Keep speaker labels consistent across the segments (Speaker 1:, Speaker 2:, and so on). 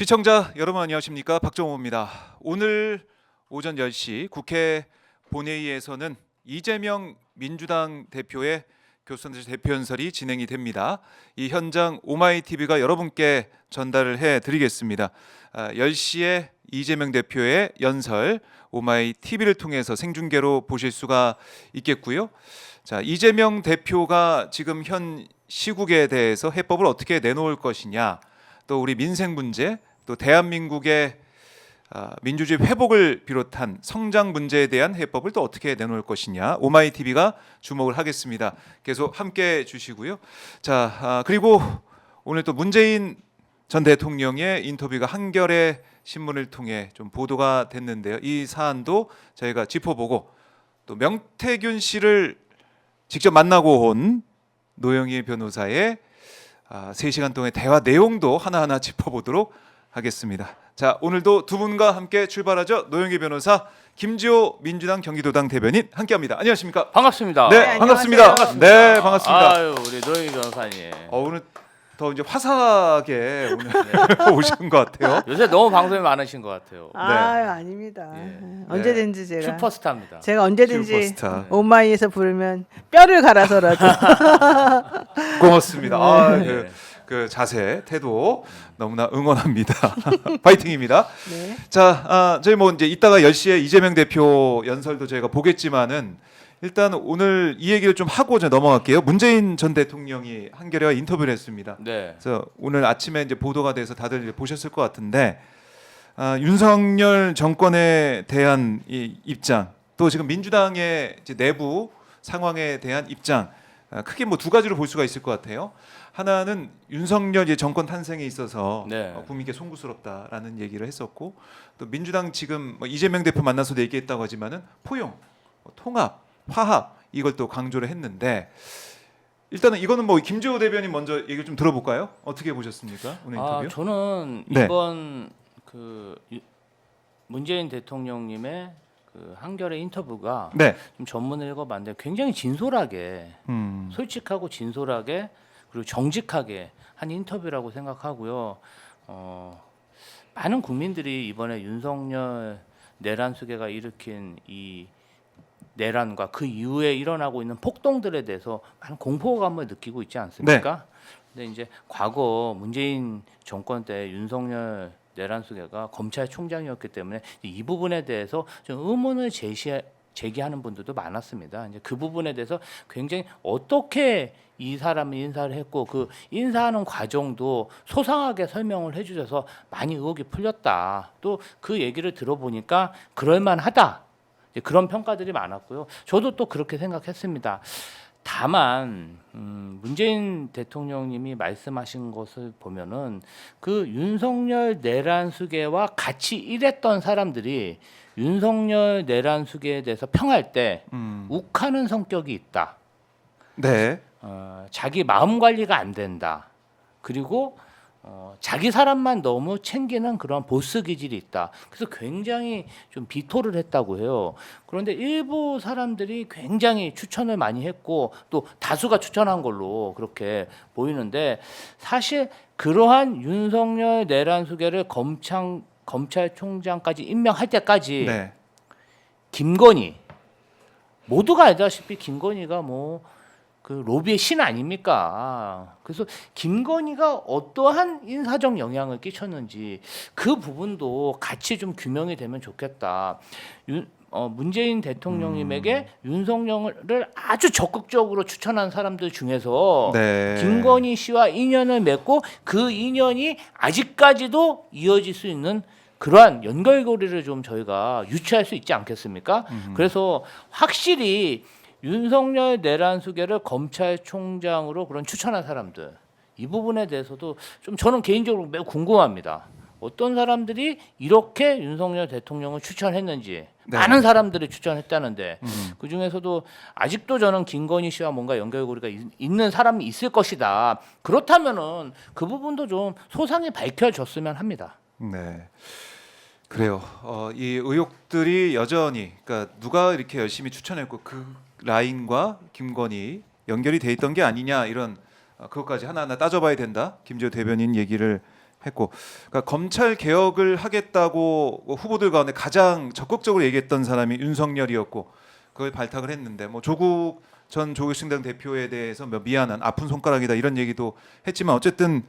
Speaker 1: 시청자 여러분 안녕하십니까? 박정호입니다. 오늘 오전 10시 국회 본회의에서는 이재명 민주당 대표의 교수단체 대표연설이 진행이 됩니다. 이 현장 오마이TV가 여러분께 전달을 해드리겠습니다. 10시에 이재명 대표의 연설 오마이TV를 통해서 생중계로 보실 수가 있겠고요. 자, 이재명 대표가 지금 현 시국에 대해서 해법을 어떻게 내놓을 것이냐, 또 우리 민생 문제, 또 대한민국의 민주주의 회복을 비롯한 성장 문제에 대한 해법을 또 어떻게 내놓을 것이냐, 오마이TV가 주목을 하겠습니다. 계속 함께해 주시고요. 자, 그리고 오늘 또 문재인 전 대통령의 인터뷰가 한겨레 신문을 통해 좀 보도가 됐는데요. 이 사안도 저희가 짚어보고, 또 명태균 씨를 직접 만나고 온 노영희 변호사의 3시간 동안의 대화 내용도 하나하나 짚어보도록 하겠습니다. 자, 오늘도 두 분과 함께 출발하죠. 노영희 변호사, 김지호 민주당 경기도당 대변인 함께합니다. 안녕하십니까?
Speaker 2: 반갑습니다.
Speaker 1: 네, 반갑습니다. 네, 반갑습니다.
Speaker 2: 아유, 우리 노영희 변호사님.
Speaker 1: 오늘 더 이제 화사하게 오늘 오신 것 같아요.
Speaker 2: 요새 너무 방송이 많으신 것 같아요.
Speaker 3: 아닙니다.
Speaker 2: 예.
Speaker 3: 언제든지
Speaker 2: 슈퍼스타입니다.
Speaker 3: 제가 언제든지
Speaker 1: 슈퍼스타.
Speaker 3: 오마이에서 부르면 뼈를 갈아서라도.
Speaker 1: 고맙습니다.
Speaker 2: 네.
Speaker 1: 그 자세, 태도 너무나 응원합니다. 파이팅입니다.
Speaker 3: 네.
Speaker 1: 자, 저희 뭐 이제 이따가 10시에 이재명 대표 연설도 저희가 보겠지만은 일단 오늘 이 얘기를 좀 하고 이제 넘어갈게요. 문재인 전 대통령이 한겨레와 인터뷰를 했습니다.
Speaker 2: 네.
Speaker 1: 그래서 오늘 아침에 이제 보도가 돼서 다들 이제 보셨을 것 같은데, 윤석열 정권에 대한 이 입장, 또 지금 민주당의 이제 내부 상황에 대한 입장, 크게 뭐 두 가지로 볼 수가 있을 것 같아요. 하나는 윤석열 이제 정권 탄생에 있어서
Speaker 2: 네.
Speaker 1: 국민께 송구스럽다라는 얘기를 했었고, 또 민주당 지금 뭐 이재명 대표 만나서도 얘기했다고 하지만은 포용, 통합, 화합, 이걸 또 강조를 했는데, 일단은 이거는 뭐 김재호 대변인 먼저 얘기 좀 들어볼까요? 어떻게 보셨습니까? 오늘 인터뷰?
Speaker 2: 저는
Speaker 1: 네.
Speaker 2: 이번 그 문재인 대통령님의 그 한겨레 인터뷰가
Speaker 1: 네.
Speaker 2: 좀 전문을 읽어봤는데 굉장히 진솔하게, 솔직하고 진솔하게, 그리고 정직하게 한 인터뷰라고 생각하고요. 많은 국민들이 이번에 윤석열 내란 수계가 일으킨 이 내란과 그 이후에 일어나고 있는 폭동들에 대해서 많은 공포감을 느끼고 있지 않습니까? 근데 이제 과거 문재인 정권 때 윤석열 내란 수계가 검찰총장이었기 때문에 이 부분에 대해서 좀 의문을 제기하는 분들도 많았습니다. 이제 그 부분에 대해서 굉장히 어떻게 이 사람이 인사를 했고 그 인사하는 과정도 소상하게 설명을 해주셔서 많이 의혹이 풀렸다. 또 그 얘기를 들어보니까 그럴만하다. 그런 평가들이 많았고요. 저도 또 그렇게 생각했습니다. 다만 문재인 대통령님이 말씀하신 것을 보면은 그 윤석열 내란 수계와 같이 일했던 사람들이 윤석열 내란 수계에 대해서 평할 때 욱하는 성격이 있다.
Speaker 1: 네.
Speaker 2: 자기 마음 관리가 안 된다. 그리고 자기 사람만 너무 챙기는 그런 보스 기질이 있다. 그래서 굉장히 좀 비토를 했다고 해요. 그런데 일부 사람들이 굉장히 추천을 많이 했고 또 다수가 추천한 걸로 그렇게 보이는데, 사실 그러한 윤석열 내란 수계를 검찰총장까지 임명할 때까지
Speaker 1: 네.
Speaker 2: 김건희, 모두가 알다시피 김건희가 뭐 그 로비의 신 아닙니까? 그래서 김건희가 어떠한 인사적 영향을 끼쳤는지 그 부분도 같이 좀 규명이 되면 좋겠다. 문재인 대통령님에게 윤석열을 아주 적극적으로 추천한 사람들 중에서
Speaker 1: 네.
Speaker 2: 김건희 씨와 인연을 맺고 그 인연이 아직까지도 이어질 수 있는 그러한 연결고리를 좀 저희가 유추할 수 있지 않겠습니까? 그래서 확실히 윤석열 내란 수계를 검찰총장으로 그런 추천한 사람들, 이 부분에 대해서도 좀 저는 개인적으로 매우 궁금합니다. 어떤 사람들이 이렇게 윤석열 대통령을 추천했는지.
Speaker 1: 네.
Speaker 2: 많은 사람들이 추천했다는데 그 중에서도 아직도 저는 김건희 씨와 뭔가 연결고리가 있는 사람이 있을 것이다. 그렇다면은 그 부분도 좀 소상히 밝혀졌으면 합니다.
Speaker 1: 네. 그래요. 이 의혹들이 여전히, 그러니까 누가 이렇게 열심히 추천했고 그 라인과 김건희 연결이 돼 있던 게 아니냐, 이런 그것까지 하나하나 따져봐야 된다. 김재호 대변인 얘기를 했고, 그러니까 검찰 개혁을 하겠다고 후보들 가운데 가장 적극적으로 얘기했던 사람이 윤석열이었고, 그걸 발탁을 했는데 뭐 조국 전 조국신당 대표에 대해서 뭐 미안한 아픈 손가락이다 이런 얘기도 했지만 어쨌든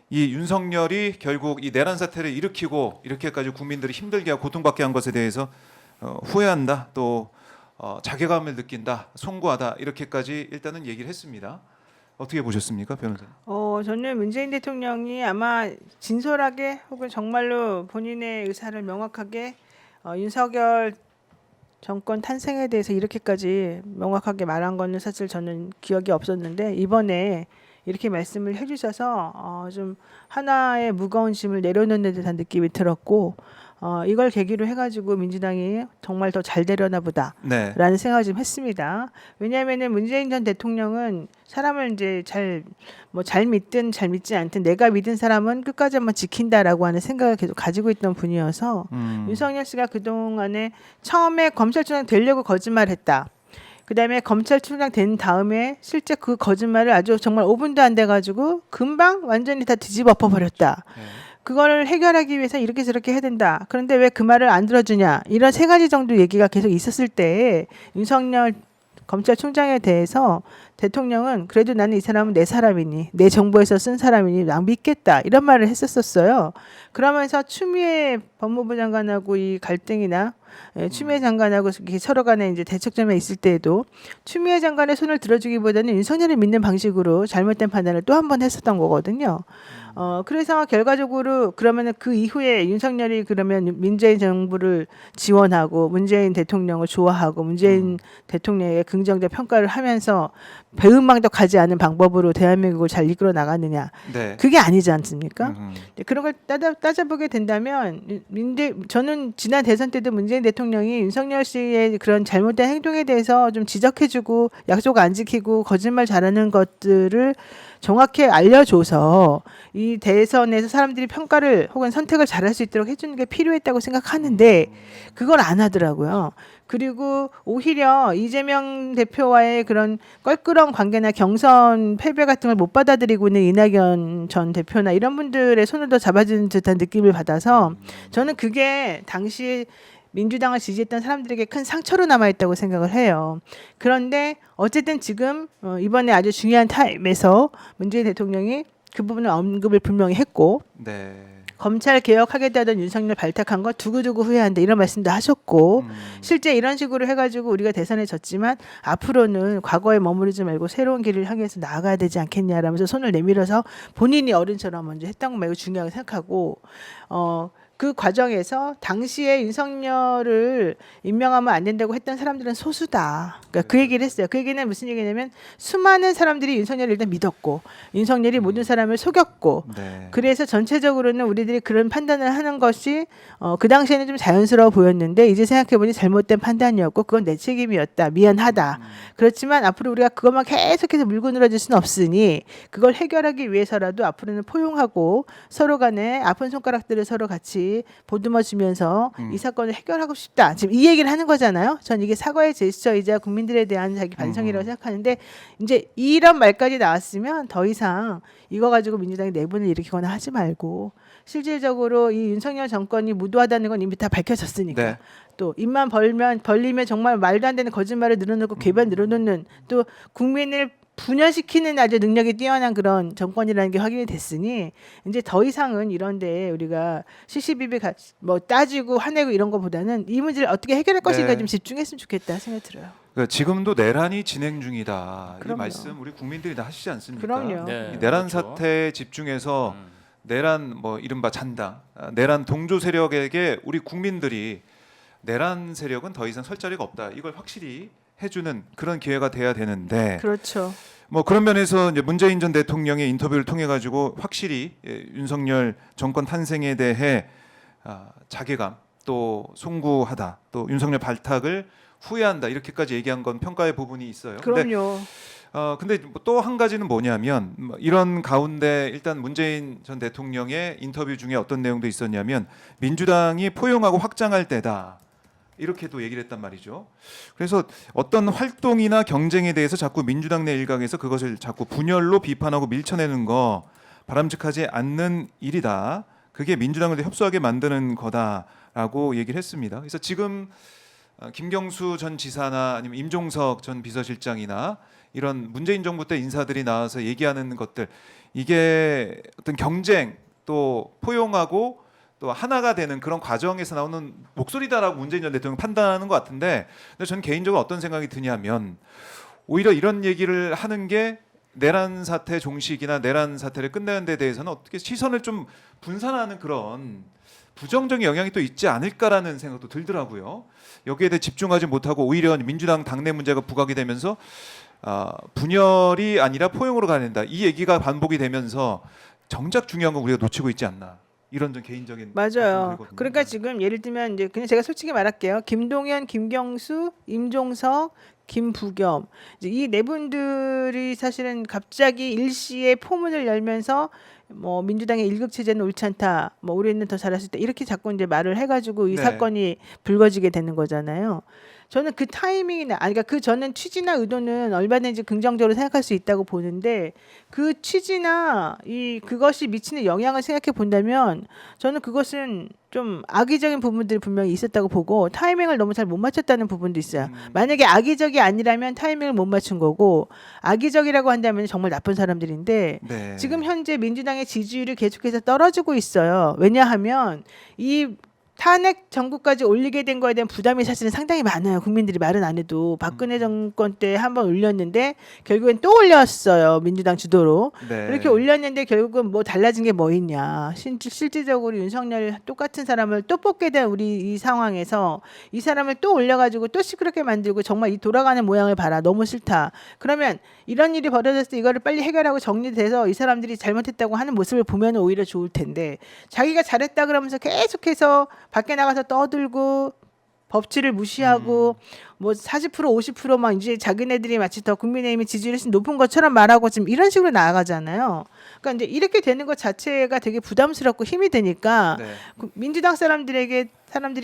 Speaker 1: 이 윤석열이 결국 이 내란 사태를 일으키고 이렇게까지 국민들이 힘들게 하고 고통받게 한 것에 대해서 후회한다, 또 자괴감을 느낀다, 송구하다 이렇게까지 일단은 얘기를 했습니다. 어떻게 보셨습니까, 변호사님?
Speaker 3: 저는 문재인 대통령이 아마 진솔하게 혹은 정말로 본인의 의사를 명확하게 윤석열 정권 탄생에 대해서 이렇게까지 명확하게 말한 거는 사실 저는 기억이 없었는데 이번에 이렇게 말씀을 해주셔서 좀 하나의 무거운 짐을 내려놓는 듯한 느낌이 들었고 이걸 계기로 해가지고 민주당이 정말 더 잘 되려나 보다라는
Speaker 1: 네.
Speaker 3: 생각을 좀 했습니다. 왜냐하면은 문재인 전 대통령은 사람을 이제 잘 믿든 잘 믿지 않든 내가 믿은 사람은 끝까지 한번 지킨다라고 하는 생각을 계속 가지고 있던 분이어서 윤석열 씨가 그동안에 처음에 검찰총장 되려고 거짓말했다. 그다음에 검찰총장 된 다음에 실제 그 거짓말을 아주 정말 5분도 안 돼가지고 금방 완전히 다 뒤집어 엎어버렸다.
Speaker 1: 네.
Speaker 3: 그거를 해결하기 위해서 이렇게 저렇게 해야 된다. 그런데 왜 그 말을 안 들어주냐. 이런 세 가지 정도 얘기가 계속 있었을 때 윤석열 검찰총장에 대해서 대통령은 그래도 나는 이 사람은 내 사람이니 내 정부에서 쓴 사람이니 난 믿겠다 이런 말을 했었어요. 그러면서 추미애 법무부 장관하고 이 갈등이나 추미애 장관하고 서로 간에 이제 대척점에 있을 때에도 추미애 장관의 손을 들어주기보다는 윤석열을 믿는 방식으로 잘못된 판단을 또 한 번 했었던 거거든요. 그래서 결과적으로 그러면은 그 이후에 윤석열이 그러면 문재인 정부를 지원하고 문재인 대통령을 좋아하고 문재인 대통령에게 긍정적 평가를 하면서 배은망덕하지 않은 방법으로 대한민국을 잘 이끌어 나가느냐.
Speaker 1: 네.
Speaker 3: 그게 아니지 않습니까?
Speaker 1: 음.
Speaker 3: 그런 걸 따져보게 된다면 저는 지난 대선 때도 문재인 대통령이 윤석열 씨의 그런 잘못된 행동에 대해서 좀 지적해주고 약속 안 지키고 거짓말 잘하는 것들을 정확히 알려줘서 이 대선에서 사람들이 평가를 혹은 선택을 잘할 수 있도록 해주는 게 필요했다고 생각하는데 그걸 안 하더라고요. 그리고 오히려 이재명 대표와의 그런 껄끄러운 관계나 경선 패배 같은 걸 못 받아들이고 있는 이낙연 전 대표나 이런 분들의 손을 더 잡아주는 듯한 느낌을 받아서 저는 그게 당시 민주당을 지지했던 사람들에게 큰 상처로 남아있다고 생각을 해요. 그런데 어쨌든 지금 이번에 아주 중요한 타임에서 문재인 대통령이 그 부분을 언급을 분명히 했고
Speaker 1: 네.
Speaker 3: 검찰 개혁하겠다던 윤석열 발탁한 거 두고두고 후회한다 이런 말씀도 하셨고 실제 이런 식으로 해가지고 우리가 대선에 졌지만 앞으로는 과거에 머무르지 말고 새로운 길을 향해서 나아가야 되지 않겠냐라면서 손을 내밀어서 본인이 어른처럼 먼저 했던 거 매우 중요하게 생각하고 그 과정에서 당시에 윤석열을 임명하면 안 된다고 했던 사람들은 소수다. 그러니까 그 얘기를 했어요. 그 얘기는 무슨 얘기냐면 수많은 사람들이 윤석열을 일단 믿었고 윤석열이 모든 사람을 속였고
Speaker 1: 네.
Speaker 3: 그래서 전체적으로는 우리들이 그런 판단을 하는 것이 그 당시에는 좀 자연스러워 보였는데 이제 생각해보니 잘못된 판단이었고 그건 내 책임이었다. 미안하다. 그렇지만 앞으로 우리가 그것만 계속해서 물고 늘어질 수는 없으니 그걸 해결하기 위해서라도 앞으로는 포용하고 서로 간에 아픈 손가락들을 서로 같이 보듬어주면서 이 사건을 해결하고 싶다. 지금 이 얘기를 하는 거잖아요. 전 이게 사과의 제스처이자 국민들에 대한 자기 반성이라고 생각하는데 이제 이런 말까지 나왔으면 더 이상 이거 가지고 민주당이 내분을 일으키거나 하지 말고 실질적으로 이 윤석열 정권이 무도하다는 건 이미 다 밝혀졌으니까
Speaker 1: 네.
Speaker 3: 또 입만 벌리면 정말 말도 안 되는 거짓말을 늘어놓고 궤변 늘어놓는 또 국민을 분열시키는 아주 능력이 뛰어난 그런 정권이라는 게 확인이 됐으니 이제 더 이상은 이런데 우리가 시시비비 뭐 따지고 화내고 이런 것보다는 이 문제를 어떻게 해결할 것인가 좀 집중했으면 좋겠다 생각이 들어요.
Speaker 1: 그러니까 지금도 내란이 진행 중이다. 이
Speaker 3: 그럼요.
Speaker 1: 말씀 우리 국민들이 다 하시지 않습니까?
Speaker 3: 그럼요.
Speaker 2: 네,
Speaker 1: 이 내란
Speaker 2: 그렇죠.
Speaker 1: 사태에 집중해서 내란 뭐 이른바 잔당, 내란 동조 세력에게 우리 국민들이 내란 세력은 더 이상 설 자리가 없다. 이걸 확실히 해주는 그런 기회가 돼야 되는데
Speaker 3: 그렇죠.
Speaker 1: 뭐 그런 면에서 이제 문재인 전 대통령의 인터뷰를 통해 가지고 확실히 윤석열 정권 탄생에 대해 자괴감 또 송구하다 또 윤석열 발탁을 후회한다 이렇게까지 얘기한 건 평가의 부분이 있어요.
Speaker 3: 그럼요.
Speaker 1: 근데 또 한 가지는 뭐냐면 이런 가운데 일단 문재인 전 대통령의 인터뷰 중에 어떤 내용도 있었냐면 민주당이 포용하고 확장할 때다. 이렇게도 얘기를 했단 말이죠. 그래서 어떤 활동이나 경쟁에 대해서 자꾸 민주당 내 일각에서 그것을 자꾸 분열로 비판하고 밀쳐내는 거 바람직하지 않는 일이다. 그게 민주당을 협소하게 만드는 거다라고 얘기를 했습니다. 그래서 지금 김경수 전 지사나 아니면 임종석 전 비서실장이나 이런 문재인 정부 때 인사들이 나와서 얘기하는 것들, 이게 어떤 경쟁 또 포용하고 또 하나가 되는 그런 과정에서 나오는 목소리다라고 문재인 전 대통령 판단하는 것 같은데, 근데 저는 개인적으로 어떤 생각이 드냐면 오히려 이런 얘기를 하는 게 내란 사태 종식이나 내란 사태를 끝내는 데 대해서는 어떻게 시선을 좀 분산하는 그런 부정적인 영향이 또 있지 않을까라는 생각도 들더라고요. 여기에 대해 집중하지 못하고 오히려 민주당 당내 문제가 부각이 되면서 분열이 아니라 포용으로 가야 된다. 이 얘기가 반복이 되면서 정작 중요한 건 우리가 놓치고 있지 않나. 이런 좀 개인적인
Speaker 3: 맞아요.
Speaker 1: 생각이 들거든요.
Speaker 3: 그러니까 지금 예를 들면 이제 그냥 제가 솔직히 말할게요. 김동연, 김경수, 임종석, 김부겸 이 네 분들이 사실은 갑자기 일시에 포문을 열면서 뭐 민주당의 일극 체제는 옳지 않다. 뭐 우리는 더 잘할 수 있다. 이렇게 자꾸 이제 말을 해가지고 이
Speaker 1: 네.
Speaker 3: 사건이 불거지게 되는 거잖아요. 저는 그 타이밍이나 그러니까 그 저는 취지나 의도는 얼마든지 긍정적으로 생각할 수 있다고 보는데 그 취지나 그것이 미치는 영향을 생각해 본다면 저는 그것은 좀 악의적인 부분들이 분명히 있었다고 보고 타이밍을 너무 잘 못 맞췄다는 부분도 있어요. 만약에 악의적이 아니라면 타이밍을 못 맞춘 거고 악의적이라고 한다면 정말 나쁜 사람들인데
Speaker 1: 네.
Speaker 3: 지금 현재 민주당의 지지율이 계속해서 떨어지고 있어요. 왜냐하면 이 탄핵 정국까지 올리게 된 거에 대한 부담이 사실은 상당히 많아요. 국민들이 말은 안 해도 박근혜 정권 때 한번 올렸는데 결국엔 또 올렸어요. 민주당 주도로.
Speaker 1: 네.
Speaker 3: 이렇게 올렸는데 결국은 뭐 달라진 게 뭐 있냐. 실질적으로 윤석열 똑같은 사람을 또 뽑게 된 우리 이 상황에서 이 사람을 또 올려가지고 또 시끄럽게 만들고 정말 이 돌아가는 모양을 봐라. 너무 싫다. 그러면 이런 일이 벌어졌을 때 이거를 빨리 해결하고 정리돼서 이 사람들이 잘못했다고 하는 모습을 보면 오히려 좋을 텐데 자기가 잘했다 그러면서 계속해서 밖에 나가서 떠들고 법치를 무시하고 뭐 40% 50%막 이제 자기네들이 마치 더 국민의힘의 지지율이 훨씬 높은 것처럼 말하고 지금 이런 식으로 나아가잖아요. 그러니까 이제 이렇게 되는 것 자체가 되게 부담스럽고 힘이 드니까
Speaker 1: 네.
Speaker 3: 민주당 사람들이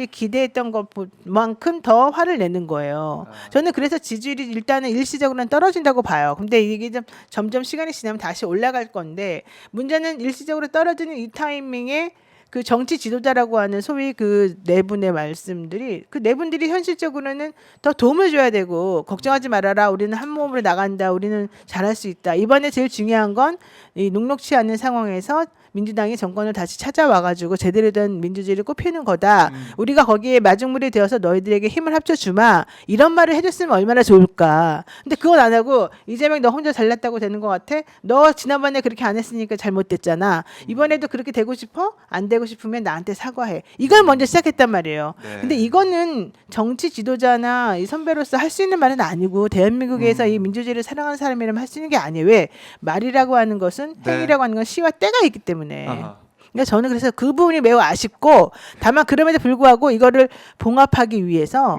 Speaker 3: 기대했던 것만큼 더 화를 내는 거예요. 저는 그래서 지지율이 일단은 일시적으로는 떨어진다고 봐요. 근데 이게 좀 점점 시간이 지나면 다시 올라갈 건데 문제는 일시적으로 떨어지는 이 타이밍에 그 정치 지도자라고 하는 소위 그 네 분의 말씀들이 그 네 분들이 현실적으로는 더 도움을 줘야 되고 걱정하지 말아라. 우리는 한 몸으로 나간다. 우리는 잘할 수 있다. 이번에 제일 중요한 건 이 녹록치 않은 상황에서 민주당이 정권을 다시 찾아와가지고 제대로 된 민주주의를 꽃피우는 거다. 우리가 거기에 마중물이 되어서 너희들에게 힘을 합쳐주마. 이런 말을 해줬으면 얼마나 좋을까. 근데 그건 안 하고 이재명 너 혼자 잘났다고 되는 것 같아? 너 지난번에 그렇게 안 했으니까 잘못됐잖아. 이번에도 그렇게 되고 싶어? 안 되고 싶으면 나한테 사과해. 이걸 먼저 시작했단 말이에요.
Speaker 1: 네.
Speaker 3: 근데 이거는 정치 지도자나 이 선배로서 할 수 있는 말은 아니고 대한민국에서 이 민주주의를 사랑하는 사람이라면 할 수 있는 게 아니에요. 왜? 말이라고 하는 것은
Speaker 1: 네.
Speaker 3: 행위라고 하는 건 시와 때가 있기 때문에.
Speaker 1: 아하.
Speaker 3: 그러니까 저는 그래서 그 부분이 매우 아쉽고 다만 그럼에도 불구하고 이거를 봉합하기 위해서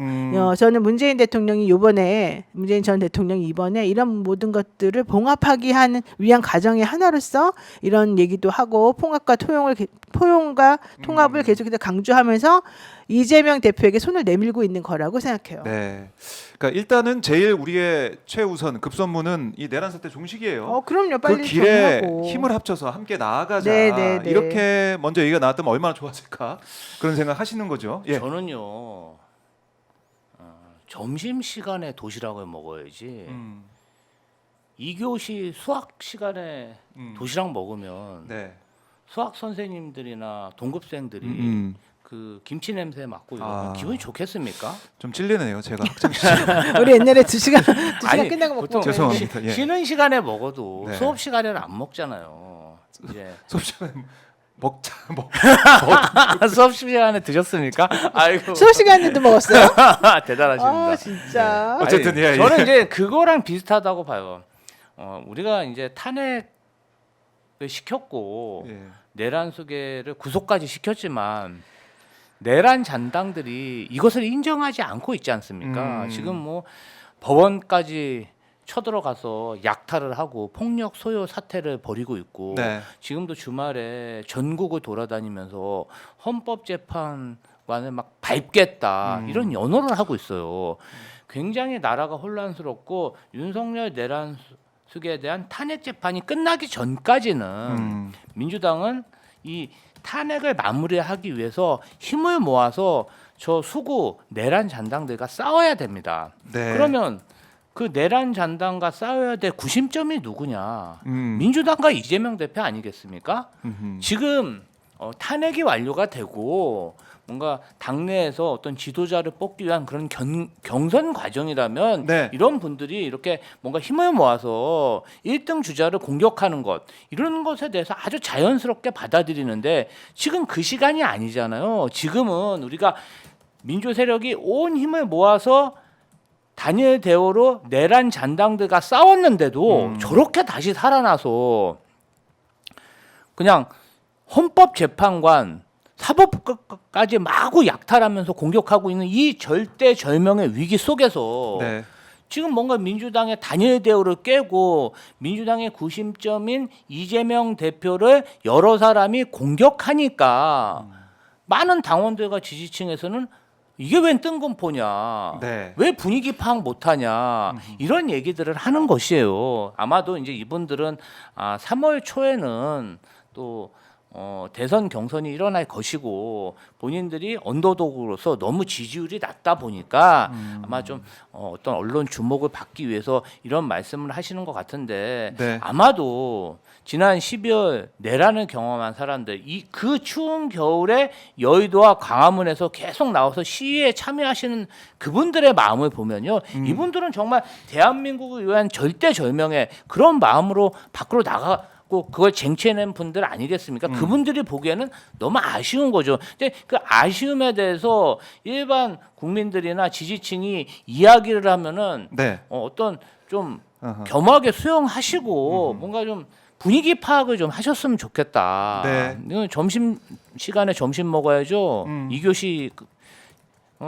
Speaker 3: 저는 문재인 전 대통령이 이번에 이런 모든 것들을 봉합하기 위한 과정의 하나로서 이런 얘기도 하고 포용과 통합을 계속해서 강조하면서 이재명 대표에게 손을 내밀고 있는 거라고 생각해요.
Speaker 1: 네. 그러니까 일단은 제일 우리의 최우선 급선무는 이 내란 사태 종식이에요.
Speaker 3: 그럼요. 빨리
Speaker 1: 그 길에
Speaker 3: 정리하고.
Speaker 1: 힘을 합쳐서 함께 나아가자.
Speaker 3: 네, 네, 네.
Speaker 1: 이렇게 먼저 얘기가 나왔다면 얼마나 좋았을까 그런 생각 하시는 거죠. 예.
Speaker 2: 저는요 점심 시간에 도시락을 먹어야지. 2교시 수학 시간에 도시락 먹으면
Speaker 1: 네.
Speaker 2: 수학 선생님들이나 동급생들이 그 김치 냄새 맡고 이러면 기분이 좋겠습니까?
Speaker 1: 좀 찔리네요. 제가 학창 시절.
Speaker 3: 우리 옛날에 2시간
Speaker 2: 아니,
Speaker 3: 끝나고 먹고
Speaker 2: 보통
Speaker 1: 죄송합니다. 예.
Speaker 2: 쉬는 시간에 먹어도
Speaker 1: 네.
Speaker 2: 수업 시간에는 안 먹잖아요. 이제
Speaker 1: 수업 시간에 먹자.
Speaker 2: 수업 시간에 드셨습니까? 아이고
Speaker 3: 수업 시간에도 먹었어요?
Speaker 2: 대단하십니다.
Speaker 3: 진짜.
Speaker 1: 어쨌든
Speaker 2: 아니,
Speaker 1: 예,
Speaker 2: 저는
Speaker 1: 예.
Speaker 2: 이제 그거랑 비슷하다고 봐요. 우리가 이제 탄핵을 시켰고
Speaker 1: 예.
Speaker 2: 내란 수계를 구속까지 시켰지만 내란 잔당들이 이것을 인정하지 않고 있지 않습니까? 지금 뭐 법원까지 쳐들어가서 약탈을 하고 폭력 소요 사태를 벌이고 있고
Speaker 1: 네.
Speaker 2: 지금도 주말에 전국을 돌아다니면서 헌법재판관을 막 밟겠다 이런 연호를 하고 있어요. 굉장히 나라가 혼란스럽고 윤석열 내란 측에 대한 탄핵 재판이 끝나기 전까지는 민주당은 이 탄핵을 마무리하기 위해서 힘을 모아서 저 수구 내란 잔당들과 싸워야 됩니다.
Speaker 1: 네.
Speaker 2: 그러면 그 내란 잔당과 싸워야 될 구심점이 누구냐?
Speaker 1: 음.
Speaker 2: 민주당과 이재명 대표 아니겠습니까?
Speaker 1: 음흠.
Speaker 2: 지금 탄핵이 완료가 되고 뭔가 당내에서 어떤 지도자를 뽑기 위한 그런 경선 과정이라면
Speaker 1: 네.
Speaker 2: 이런 분들이 이렇게 뭔가 힘을 모아서 1등 주자를 공격하는 것 이런 것에 대해서 아주 자연스럽게 받아들이는데 지금 그 시간이 아니잖아요. 지금은 우리가 민주 세력이 온 힘을 모아서 단일 대오로 내란 잔당들과 싸웠는데도 저렇게 다시 살아나서 그냥 헌법재판관 사법부까지 마구 약탈하면서 공격하고 있는 이 절대절명의 위기 속에서
Speaker 1: 네.
Speaker 2: 지금 뭔가 민주당의 단일 대우를 깨고 민주당의 구심점인 이재명 대표를 여러 사람이 공격하니까 많은 당원들과 지지층에서는 이게 웬 뜬금포냐,
Speaker 1: 네.
Speaker 2: 왜 분위기 파악 못하냐 이런 얘기들을 하는 것이에요. 아마도 이제 이분들은 3월 초에는 또 대선 경선이 일어날 것이고 본인들이 언더독으로서 너무 지지율이 낮다 보니까 아마 좀 어떤 언론 주목을 받기 위해서 이런 말씀을 하시는 것 같은데
Speaker 1: 네.
Speaker 2: 아마도 지난 12월 내란을 경험한 사람들 그 추운 겨울에 여의도와 광화문에서 계속 나와서 시위에 참여하시는 그분들의 마음을 보면요. 이분들은 정말 대한민국을 위한 절대절명의 그런 마음으로 밖으로 나가고 그걸 쟁취해낸 분들 아니겠습니까? 그분들이 보기에는 너무 아쉬운 거죠. 근데 그 아쉬움에 대해서 일반 국민들이나 지지층이 이야기를 하면은
Speaker 1: 네.
Speaker 2: 어떤 좀
Speaker 1: 어허.
Speaker 2: 겸하게 수용하시고 뭔가 좀 분위기 파악을 좀 하셨으면 좋겠다.
Speaker 1: 네.
Speaker 2: 이건 점심 시간에 점심 먹어야죠. 2교시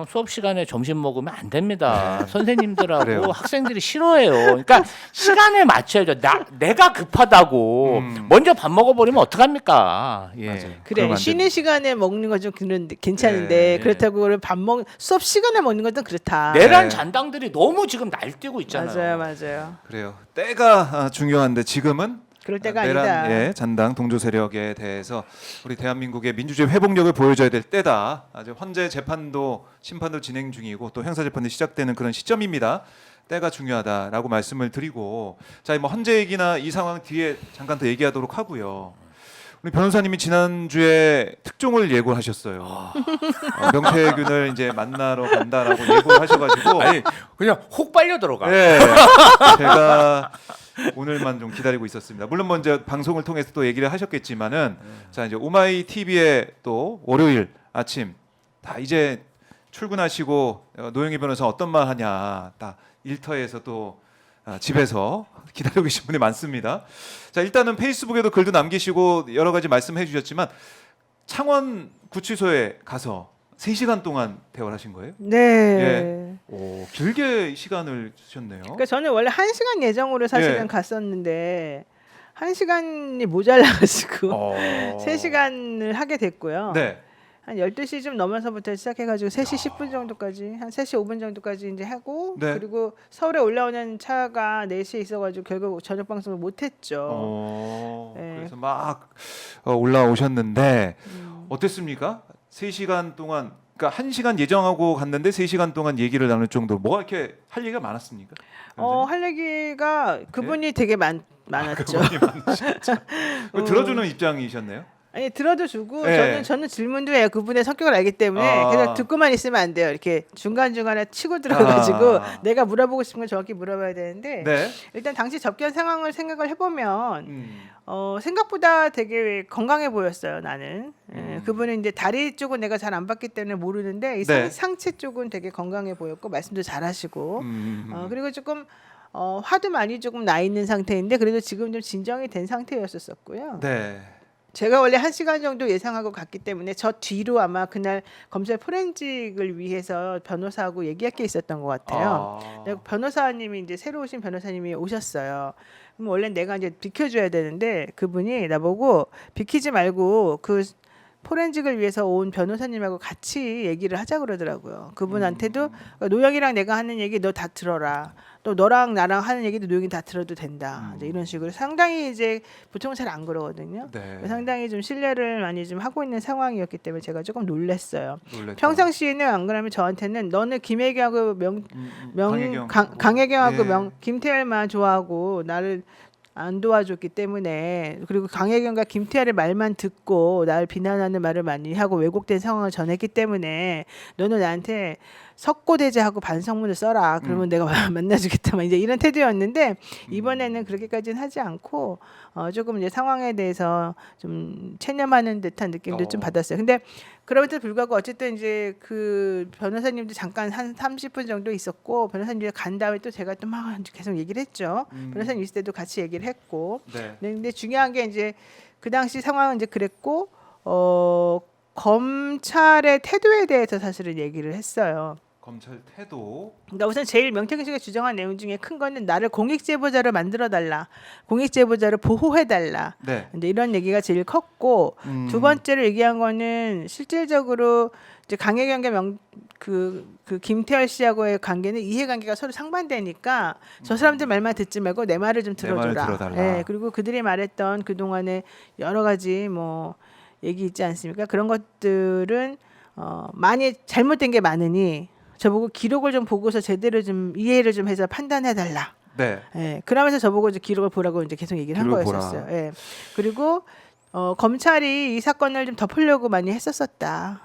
Speaker 2: 수업 시간에 점심 먹으면 안 됩니다. 선생님들하고
Speaker 1: 그래요.
Speaker 2: 학생들이 싫어해요. 그러니까 시간을 맞춰야죠. 내가 급하다고 먼저 밥 먹어버리면 어떡합니까? 예.
Speaker 1: 맞아요.
Speaker 3: 그래
Speaker 1: 그러면 안
Speaker 3: 쉬는 시간에 먹는 건 좀 괜찮은데
Speaker 2: 네.
Speaker 3: 그렇다고 밥 먹 수업 시간에 먹는 건 또 그렇다.
Speaker 2: 내란
Speaker 1: 네.
Speaker 2: 잔당들이 너무 지금 날뛰고 있잖아요.
Speaker 3: 맞아요.
Speaker 1: 그래요. 때가 중요한데 지금은
Speaker 3: 그럴 때가
Speaker 1: 내란
Speaker 3: 아니다.
Speaker 1: 잔당 동조 세력에 대해서 우리 대한민국의 민주주의 회복력을 보여줘야 될 때다. 아주 현재 재판도 심판도 진행 중이고 또 형사 재판이 시작되는 그런 시점입니다. 때가 중요하다라고 말씀을 드리고 자, 뭐 헌재 얘기나 이 상황 뒤에 잠깐 더 얘기하도록 하고요. 우리 변호사님이 지난주에 특종을 예고하셨어요. 명태균을 이제 만나러 간다라고 예고를 하셔가지고
Speaker 2: 아니 그냥 혹 빨려 들어가.
Speaker 1: 네, 제가 오늘만 좀 기다리고 있었습니다. 물론 먼저 방송을 통해서 또 얘기를 하셨겠지만은 자 이제 오마이 TV에 또 월요일 아침 다 이제 출근하시고 노영희 변호사 어떤 말 하냐 다 일터에서 또 집에서 기다리고 계신 분이 많습니다. 자 일단은 페이스북에도 글도 남기시고 여러 가지 말씀해 주셨지만 창원 구치소에 가서 3시간 동안 대화를 하신 거예요?
Speaker 3: 네.
Speaker 1: 예. 오, 길게 시간을 쓰셨네요.
Speaker 3: 그러니까 저는 원래 1시간 예정으로 사실은
Speaker 1: 예.
Speaker 3: 갔었는데 1시간이 모자라가지고
Speaker 1: 어.
Speaker 3: 3시간을 하게 됐고요.
Speaker 1: 네.
Speaker 3: 한 12시 좀 넘어서부터 시작해가지고 3시 10분 정도까지 한 3시 5분 정도까지 이제 하고
Speaker 1: 네.
Speaker 3: 그리고 서울에 올라오는 차가 4시에 있어가지고 결국 저녁 방송을 못했죠. 네.
Speaker 1: 그래서 막 올라오셨는데 어땠습니까? 3시간 동안 그러니까 1시간 예정하고 갔는데 3시간 동안 얘기를 나눌 정도로 뭐가 이렇게 할 얘기가 많았습니까?
Speaker 3: 할 얘기가 그분이 되게 많았죠.
Speaker 1: 그분이 많으셨죠. 들어주는 입장이셨네요?
Speaker 3: 아니 들어도 주고
Speaker 1: 네.
Speaker 3: 저는 질문도 해요. 그분의 성격을 알기 때문에 그래서 듣고만 있으면 안 돼요. 이렇게 중간중간에 치고 들어가지고 내가 물어보고 싶은 걸 정확히 물어봐야 되는데
Speaker 1: 네.
Speaker 3: 일단 당시 접견 상황을 생각을 해보면 생각보다 되게 건강해 보였어요. 나는 그분은 이제 다리 쪽은 내가 잘 안 봤기 때문에 모르는데 이
Speaker 1: 네.
Speaker 3: 상체 쪽은 되게 건강해 보였고 말씀도 잘하시고 그리고 조금 화도 많이 조금 나 있는 상태인데 그래도 지금 좀 진정이 된 상태였었고요.
Speaker 1: 네.
Speaker 3: 제가 원래 1시간 정도 예상하고 갔기 때문에 저 뒤로 아마 그날 검찰 포렌식을 위해서 변호사하고 얘기할 게 있었던 것 같아요. 근데 변호사님이 이제 새로 오신 변호사님이 오셨어요. 그럼 원래 내가 이제 비켜줘야 되는데 그분이 나보고 비키지 말고 그 포렌직을 위해서 온 변호사님하고 같이 얘기를 하자 그러더라고요. 그분한테도 노영이랑 내가 하는 얘기 너 다 들어라. 또 너랑 나랑 하는 얘기도 노영이 다 들어도 된다. 이제 이런 식으로 상당히 이제 보통 잘 안 그러거든요.
Speaker 1: 네.
Speaker 3: 상당히 좀 신뢰를 많이 좀 하고 있는 상황이었기 때문에 제가 조금 놀랐어요.
Speaker 1: 놀랬다.
Speaker 3: 평상시에는 안 그러면 저한테는 너는 김혜경하고 강혜경하고
Speaker 1: 예.
Speaker 3: 김태열만 좋아하고 나를 안 도와줬기 때문에 그리고 강혜경과 김태열의 말만 듣고 나를 비난하는 말을 많이 하고 왜곡된 상황을 전했기 때문에 너는 나한테 석고대죄하고 반성문을 써라. 그러면 내가 만나주겠다. 막 이제 이런 태도였는데 이번에는 그렇게까지는 하지 않고 조금 이제 상황에 대해서 좀 체념하는 듯한 느낌도 좀 받았어요. 근데 그럼에도 불구하고 어쨌든 이제 그 변호사님도 잠깐 한 30분 정도 있었고 변호사님이 간 다음에 또 제가 또 막 계속 얘기를 했죠. 변호사님 있을 때도 같이 얘기를 했고.
Speaker 1: 네.
Speaker 3: 네, 근데 중요한 게 이제 그 당시 상황은 이제 그랬고 검찰의 태도에 대해서 사실은 얘기를 했어요.
Speaker 1: 검찰 태도.
Speaker 3: 그러니까 우선 제일 명태균 씨가 주장한 내용 중에 큰 거는 나를 공익제보자로 만들어 달라, 공익제보자로 보호해 달라.
Speaker 1: 네.
Speaker 3: 이제 이런 얘기가 제일 컸고 두 번째로 얘기한 거는 실질적으로 이제 강혜경과 그 김태열 씨하고의 관계는 이해관계가 서로 상반되니까 저 사람들 말만 듣지 말고 내 말을 좀
Speaker 1: 내 말을
Speaker 3: 들어줘라.
Speaker 1: 들어달라.
Speaker 3: 예, 그리고 그들이 말했던 그 동안에 여러 가지 뭐 얘기 있지 않습니까? 그런 것들은 많이 잘못된 게 많으니 저보고 기록을 좀 보고서 제대로 좀 이해를 좀 해서 판단해 달라.
Speaker 1: 네.
Speaker 3: 예, 그러면서 저보고 이제 기록을 보라고 이제 계속 얘기를 한
Speaker 1: 기록을
Speaker 3: 거였었어요.
Speaker 1: 보라.
Speaker 3: 예. 그리고 검찰이 이 사건을 좀 덮으려고 많이 했었었다.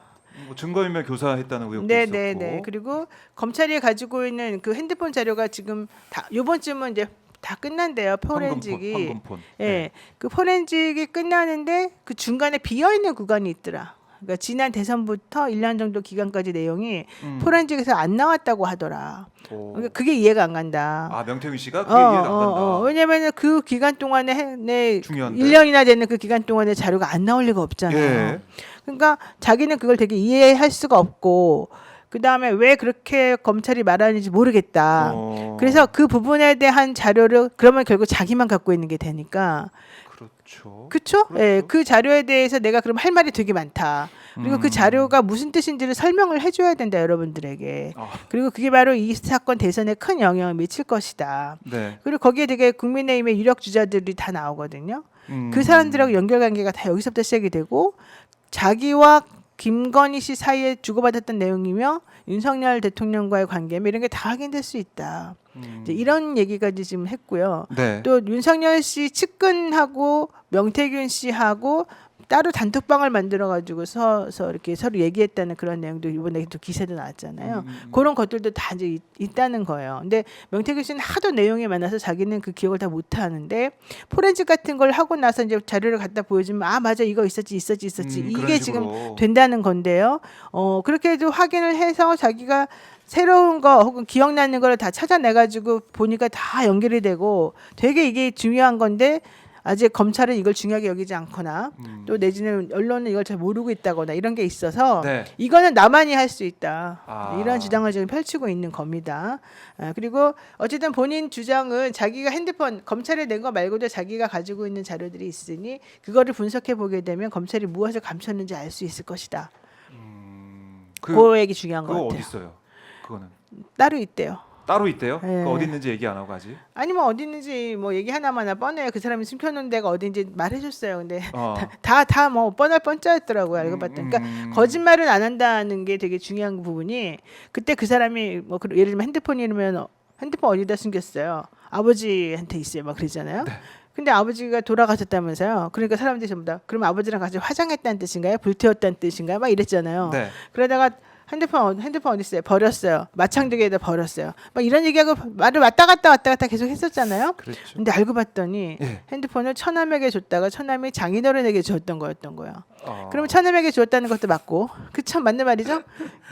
Speaker 1: 뭐 증거인멸 교사했다는 의혹도
Speaker 3: 네,
Speaker 1: 있었고.
Speaker 3: 네, 네. 그리고 검찰이 가지고 있는 그 핸드폰 자료가 지금 다 요번쯤은 이제 다 끝난대요. 포렌직이.
Speaker 1: 황금폰.
Speaker 3: 예.
Speaker 1: 네.
Speaker 3: 그 포렌직이 끝나는데 그 중간에 비어 있는 구간이 있더라. 그러니까 지난 대선부터 1년 정도 기간까지 내용이 포렌직에서 안 나왔다고 하더라.
Speaker 1: 오.
Speaker 3: 그러니까 그게 이해가 안 간다.
Speaker 1: 아 명태균 씨가 그게 이해가 안 간다.
Speaker 3: 왜냐면 그 기간 동안에
Speaker 1: 중요한데.
Speaker 3: 1년이나 되는 그 기간 동안에 자료가 안 나올 리가 없잖아요.
Speaker 1: 예.
Speaker 3: 그러니까 자기는 그걸 되게 이해할 수가 없고 그다음에 왜 그렇게 검찰이 말하는지 모르겠다. 그래서 그 부분에 대한 자료를 그러면 결국 자기만 갖고 있는 게 되니까
Speaker 1: 그렇죠.
Speaker 3: 그렇죠?
Speaker 1: 그렇죠.
Speaker 3: 예, 그 자료에 대해서 내가 그럼 할 말이 되게 많다. 그리고 그 자료가 무슨 뜻인지를 설명을 해줘야 된다 여러분들에게.
Speaker 1: 아.
Speaker 3: 그리고 그게 바로 이 사건 대선에 큰 영향을 미칠 것이다.
Speaker 1: 네.
Speaker 3: 그리고 거기에 되게 국민의힘의 유력 주자들이 다 나오거든요. 그 사람들하고 연결관계가 다 여기서부터 시작이 되고 자기와 김건희 씨 사이에 주고받았던 내용이며 윤석열 대통령과의 관계며 이런 게 다 확인될 수 있다. 이제 이런 얘기까지 지금 했고요.
Speaker 1: 네.
Speaker 3: 또 윤석열 씨 측근하고 명태균 씨하고 따로 단톡방을 만들어 가지고서 이렇게 서로 얘기했다는 그런 내용도 이번에 또 기사도 나왔잖아요. 그런 것들도 다 이제 있다는 거예요. 근데 명태균 씨는 하도 내용이 많아서 자기는 그 기억을 다 못 하는데 포렌식 같은 걸 하고 나서 이제 자료를 갖다 보여주면 아 맞아 이거 있었지
Speaker 1: 그런
Speaker 3: 이게 지금
Speaker 1: 식으로.
Speaker 3: 된다는 건데요. 그렇게 해도 확인을 해서 자기가 새로운 거 혹은 기억나는 걸 다 찾아내가지고 보니까 다 연결이 되고 되게 이게 중요한 건데 아직 검찰은 이걸 중요하게 여기지 않거나 또 내지는 언론은 이걸 잘 모르고 있다거나 이런 게 있어서
Speaker 1: 네.
Speaker 3: 이거는 나만이 할 수 있다.
Speaker 1: 아.
Speaker 3: 이런 주장을 지금 펼치고 있는 겁니다. 그리고 어쨌든 본인 주장은 자기가 핸드폰 검찰에 낸 거 말고도 자기가 가지고 있는 자료들이 있으니 그거를 분석해 보게 되면 검찰이 무엇을 감췄는지 알 수 있을 것이다. 그 얘기 중요한 것
Speaker 1: 그거
Speaker 3: 같아요.
Speaker 1: 어디 있어요? 그거는
Speaker 3: 따로 있대요.
Speaker 1: 따로 있대요?
Speaker 3: 예.
Speaker 1: 그거 어디 있는지 얘기 안 하고 가지?
Speaker 3: 아니 뭐 어디 있는지 뭐 얘기 하나마나 뻔해요. 그 사람이 숨겨놓은 데가 어딘지 말해줬어요. 근데 다 뭐 뻔할 뻔짜였더라고요. 알고 봤더니. 그러니까 거짓말은 안 한다는 게 되게 중요한 부분이 그때 그 사람이 뭐 예를 들면 핸드폰이면 핸드폰 어디다 숨겼어요. 아버지한테 있어요. 막 그러잖아요.
Speaker 1: 네.
Speaker 3: 근데 아버지가 돌아가셨다면서요. 그러니까 사람들이 전부 다 그럼 아버지랑 같이 화장했다는 뜻인가요? 불태웠다는 뜻인가요? 막 이랬잖아요.
Speaker 1: 네.
Speaker 3: 그러다가 핸드폰 어디 있어요? 버렸어요. 마창동에다 버렸어요. 막 이런 얘기하고 말을 왔다 갔다 계속 했었잖아요.
Speaker 1: 그렇죠.
Speaker 3: 근데 알고 봤더니
Speaker 1: 예.
Speaker 3: 핸드폰을 처남에게 줬다가 처남이 장인어른에게 줬던 거였던 거예요.
Speaker 1: 어.
Speaker 3: 그러면 처남에게 줬다는 것도 맞고, 그쵸 맞는 말이죠?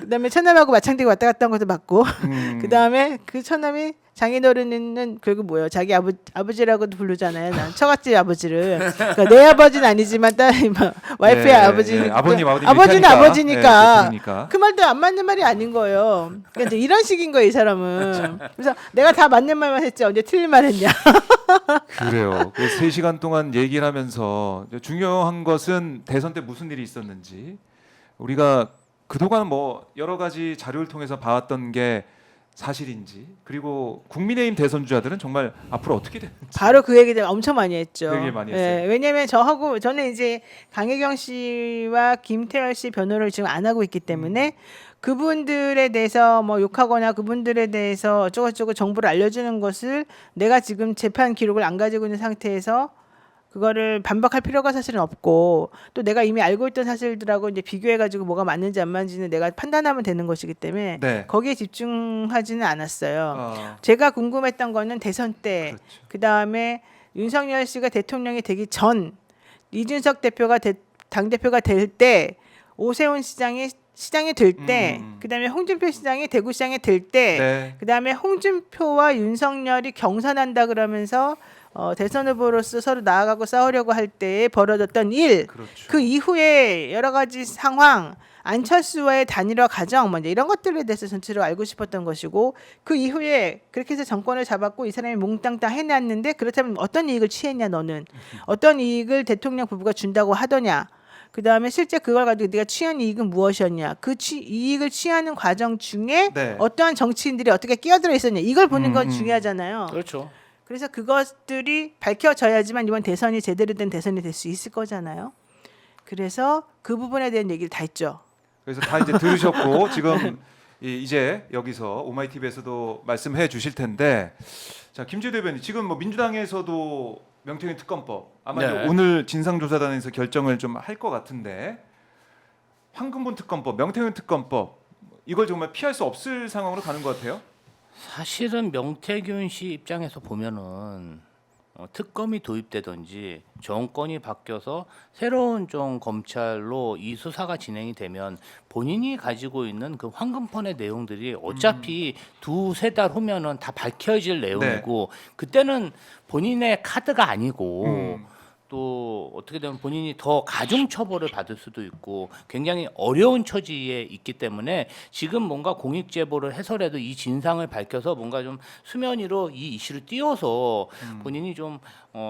Speaker 3: 그다음에 처남하고 마창되게 왔다 갔다 한 것도 맞고, 그다음에 그 처남이 장인어른은 그리고 뭐요? 자기 아버지라고도 부르잖아요. 난 처갓집 아버지를. 그러니까 내 아버지는 아니지만 딸 와이프의
Speaker 1: 네,
Speaker 3: 아버지는
Speaker 1: 네, 아버님
Speaker 3: 아버지는
Speaker 1: 얘기하니까.
Speaker 3: 아버지니까.
Speaker 1: 네, 그러니까.
Speaker 3: 그 말도 안 맞는 말이 아닌 거예요. 그러니까 이제 이런 식인 거예요, 이 사람은. 그래서 내가 다 맞는 말만 했지 언제 틀린 말 했냐.
Speaker 1: 그래요. 그 3시간 동안 얘기를 하면서 중요한 것은 대선 때 무슨 일이 있었는지 우리가 그동안 뭐 여러 가지 자료를 통해서 봐왔던 게 사실인지 그리고 국민의힘 대선 주자들은 정말 앞으로 어떻게 되는지
Speaker 3: 바로 그 얘기들 엄청 많이 했죠.
Speaker 1: 되게 많이 했어요.
Speaker 3: 왜냐면 저는 이제 강혜경 씨와 김태열 씨 변호를 지금 안 하고 있기 때문에 그분들에 대해서 뭐 욕하거나 그분들에 대해서 어쩌고저쩌고 정보를 알려주는 것을 내가 지금 재판 기록을 안 가지고 있는 상태에서 그거를 반박할 필요가 사실은 없고 또 내가 이미 알고 있던 사실들하고 이제 비교해가지고 뭐가 맞는지 안 맞는지는 내가 판단하면 되는 것이기 때문에
Speaker 1: 네.
Speaker 3: 거기에 집중하지는 않았어요.
Speaker 1: 어,
Speaker 3: 제가 궁금했던 거는 대선 때,
Speaker 1: 그렇죠.
Speaker 3: 그다음에 윤석열 씨가 대통령이 되기 전, 이준석 대표가 당 대표가 될 때, 오세훈 시장이 될 때, 그다음에 홍준표 시장이 대구시장이 될 때,
Speaker 1: 네.
Speaker 3: 그다음에 홍준표와 윤석열이 경선한다 그러면서 대선 후보로서 서로 나아가고 싸우려고 할 때에 벌어졌던 일,
Speaker 1: 그렇죠.
Speaker 3: 그 이후에 여러 가지 상황, 안철수와의 단일화 과정, 뭐 이제 이런 것들에 대해서 전체로 알고 싶었던 것이고 그 이후에 그렇게 해서 정권을 잡았고 이 사람이 몽땅땅 해놨는데 그렇다면 어떤 이익을 취했냐 너는 어떤 이익을 대통령 부부가 준다고 하더냐 그 다음에 실제 그걸 가지고 네가 취한 이익은 무엇이었냐 그 이익을 취하는 과정 중에
Speaker 1: 네.
Speaker 3: 어떠한 정치인들이 어떻게 끼어들어 있었냐 이걸 보는 건 중요하잖아요.
Speaker 2: 그렇죠.
Speaker 3: 그래서 그것들이 밝혀져야지만 이번 대선이 제대로 된 대선이 될 수 있을 거잖아요. 그래서 그 부분에 대한 얘기를 다 했죠.
Speaker 1: 그래서 다 이제 들으셨고 지금 이제 여기서 오마이TV에서도 말씀해 주실 텐데 자 김재도 의원님 지금 뭐 민주당에서도 명태균 특검법 아마
Speaker 2: 네.
Speaker 1: 오늘 진상조사단에서 결정을 좀 할 것 같은데 황금본 특검법, 명태균 특검법 이걸 정말 피할 수 없을 상황으로 가는 것 같아요.
Speaker 2: 사실은 명태균 씨 입장에서 보면은 특검이 도입되든지 정권이 바뀌어서 새로운 좀 검찰로 이 수사가 진행이 되면 본인이 가지고 있는 그 황금폰의 내용들이 어차피 두세 달 후면은 다 밝혀질 내용이고 그때는 본인의 카드가 아니고 또 어떻게 되면 본인이 더 가중 처벌을 받을 수도 있고 굉장히 어려운 처지에 있기 때문에 지금 뭔가 공익 제보를 해서라도 이 진상을 밝혀서 뭔가 좀 수면 위로 이 이슈를 띄워서 본인이 좀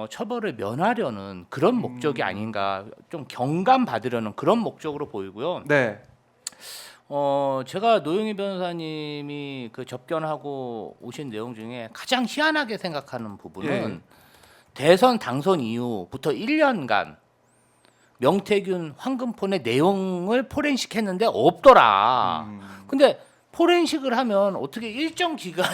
Speaker 2: 처벌을 면하려는 그런 목적이 아닌가 좀 경감 받으려는 그런 목적으로 보이고요.
Speaker 1: 네.
Speaker 2: 제가 노영희 변호사님이 그 접견하고 오신 내용 중에 가장 희한하게 생각하는 부분은 대선 당선 이후부터 1년간 명태균 황금폰의 내용을 포렌식 했는데 없더라. 근데 포렌식을 하면 어떻게 일정 기간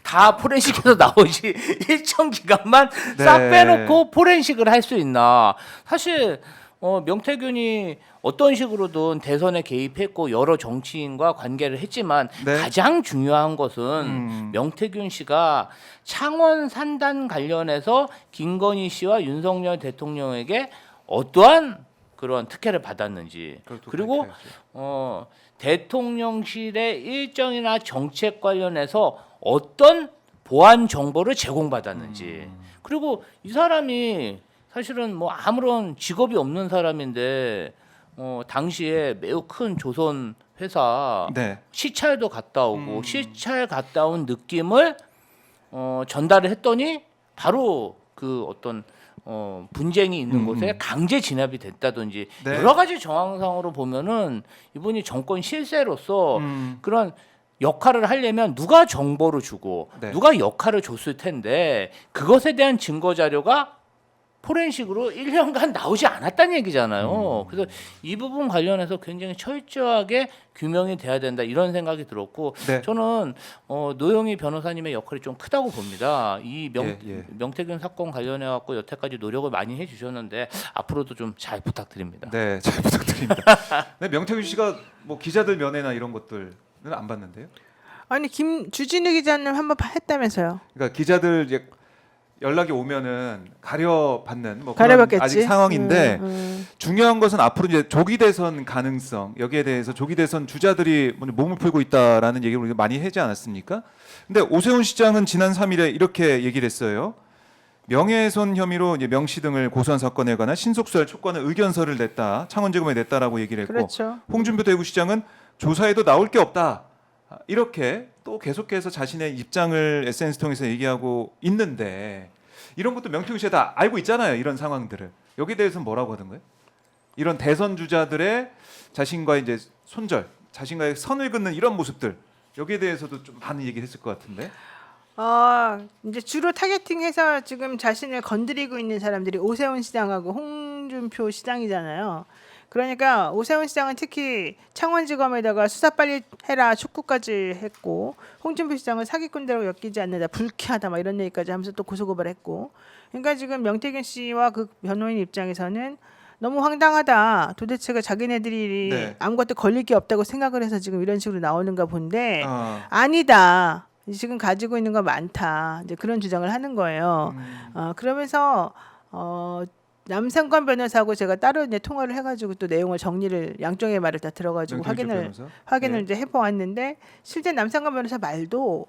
Speaker 2: 다 포렌식해서 나오지 일정 기간만 싹
Speaker 1: 네.
Speaker 2: 빼놓고 포렌식을 할 수 있나. 사실 명태균이 어떤 식으로든 대선에 개입했고 여러 정치인과 관계를 했지만
Speaker 1: 네.
Speaker 2: 가장 중요한 것은 명태균 씨가 창원 산단 관련해서 김건희 씨와 윤석열 대통령에게 어떠한 그런 특혜를 받았는지 그리고 대통령실의 일정이나 정책 관련해서 어떤 보안 정보를 제공받았는지 그리고 이 사람이 사실은 뭐 아무런 직업이 없는 사람인데 당시에 매우 큰 조선 회사
Speaker 1: 네.
Speaker 2: 시찰도 갔다 오고 시찰 갔다 온 느낌을 전달을 했더니 바로 그 어떤 분쟁이 있는 곳에 강제 진압이 됐다든지
Speaker 1: 네.
Speaker 2: 여러 가지 정황상으로 보면은 이분이 정권 실세로서 그런 역할을 하려면 누가 정보를 주고
Speaker 1: 네.
Speaker 2: 누가 역할을 줬을 텐데 그것에 대한 증거 자료가 포렌식으로 1년간 나오지 않았다는 얘기잖아요. 그래서 이 부분 관련해서 굉장히 철저하게 규명이 돼야 된다 이런 생각이 들었고
Speaker 1: 네.
Speaker 2: 저는 노영희 변호사님의 역할이 좀 크다고 봅니다. 이 명태균 사건 관련해 갖고 여태까지 노력을 많이 해주셨는데 앞으로도 좀 잘 부탁드립니다.
Speaker 1: 네, 잘 부탁드립니다. 네, 명태균 씨가 뭐 기자들 면회나 이런 것들은 안 봤는데요.
Speaker 3: 아니 주진우 기자님 한번 했다면서요.
Speaker 1: 그러니까 기자들 이제 연락이 오면은 가려받는 뭐 그런
Speaker 3: 가려받겠지.
Speaker 1: 아직 상황인데
Speaker 3: 음.
Speaker 1: 중요한 것은 앞으로 이제 조기 대선 가능성 여기에 대해서 조기 대선 주자들이 몸을 풀고 있다라는 얘기를 우리가 많이 하지 않았습니까? 근데 오세훈 시장은 지난 3일에 이렇게 얘기를 했어요. 명예훼손 혐의로 이제 명 씨 등을 고소한 사건에 관한 신속수사를 촉구하는 의견서를 냈다. 창원지검에 냈다라고 얘기를 했고
Speaker 3: 그렇죠.
Speaker 1: 홍준표 대구시장은 조사에도 나올 게 없다. 이렇게 또 계속해서 자신의 입장을 SNS 통해서 얘기하고 있는데 이런 것도 명태균 씨가 다 알고 있잖아요. 이런 상황들을. 여기에 대해서는 뭐라고 하던가요? 이런 대선 주자들의 자신과의 이제 손절, 자신과의 선을 긋는 이런 모습들 여기에 대해서도 좀 많은 얘기를 했을 것 같은데.
Speaker 3: 이제 주로 타겟팅해서 지금 자신을 건드리고 있는 사람들이 오세훈 시장하고 홍준표 시장이잖아요. 그러니까 오세훈 시장은 특히 창원지검에다가 수사 빨리 해라 촉구까지 했고, 홍준표 시장은 사기꾼들하고 엮이지 않는다, 불쾌하다 막 이런 얘기까지 하면서 또 고소고발했고. 그러니까 지금 명태균 씨와 그 변호인 입장에서는 너무 황당하다. 도대체가 자기네들이
Speaker 1: 네.
Speaker 3: 아무것도 걸릴 게 없다고 생각을 해서 지금 이런 식으로 나오는가 본데
Speaker 1: 아,
Speaker 3: 아니다. 지금 가지고 있는 거 많다. 이제 그런 주장을 하는 거예요. 그러면서 남성권 변호사하고 제가 따로 이제 통화를 해가지고 또 내용을 정리를 양쪽의 말을 다 들어가지고
Speaker 1: 명태균
Speaker 3: 확인을
Speaker 1: 변호사? 네.
Speaker 3: 이제 해보았는데 실제 남성권 변호사 말도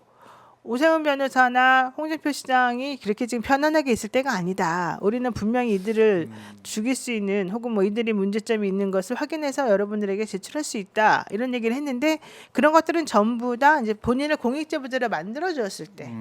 Speaker 3: 오세훈 변호사나 홍준표 시장이 그렇게 지금 편안하게 있을 때가 아니다. 우리는 분명히 이들을 죽일 수 있는 혹은 뭐 이들이 문제점이 있는 것을 확인해서 여러분들에게 제출할 수 있다. 이런 얘기를 했는데 그런 것들은 전부 다 이제 본인을 공익제보자로 만들어 주었을 때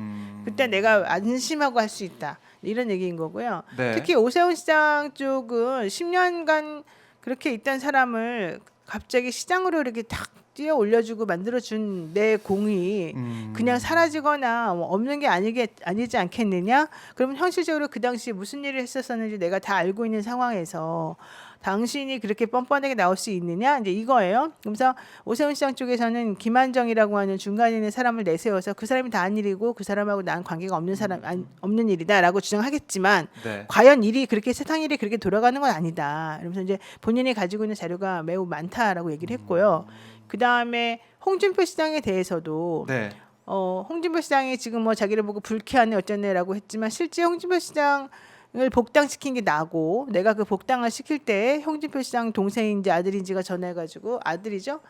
Speaker 3: 그때 내가 안심하고 할 수 있다. 이런 얘기인 거고요.
Speaker 1: 네.
Speaker 3: 특히 오세훈 시장 쪽은 10년간 그렇게 있던 사람을 갑자기 시장으로 이렇게 탁 뛰어 올려주고 만들어준 내 공이 그냥 사라지거나 뭐 없는 게 아니지 않겠느냐? 그러면 현실적으로 그 당시 무슨 일을 했었었는지 내가 다 알고 있는 상황에서 당신이 그렇게 뻔뻔하게 나올 수 있느냐? 이제 이거예요. 그래서 오세훈 시장 쪽에서는 김한정이라고 하는 중간에 있는 사람을 내세워서 그 사람이 다 한 일이고 그 사람하고 난 관계가 없는 사람 없는 일이다라고 주장하겠지만
Speaker 1: 네.
Speaker 3: 과연 일이 그렇게 세상 일이 그렇게 돌아가는 건 아니다. 이러면서 이제 본인이 가지고 있는 자료가 매우 많다라고 얘기를 했고요. 그 다음에 홍준표 시장에 대해서도
Speaker 1: 네.
Speaker 3: 홍준표 시장이 지금 뭐 자기를 보고 불쾌하네 어쩌네라고 했지만 실제 홍준표 시장을 복당시킨 게 나고 내가 그 복당을 시킬 때 홍준표 시장 동생인지 아들인지가 전화해가지고 아들이죠.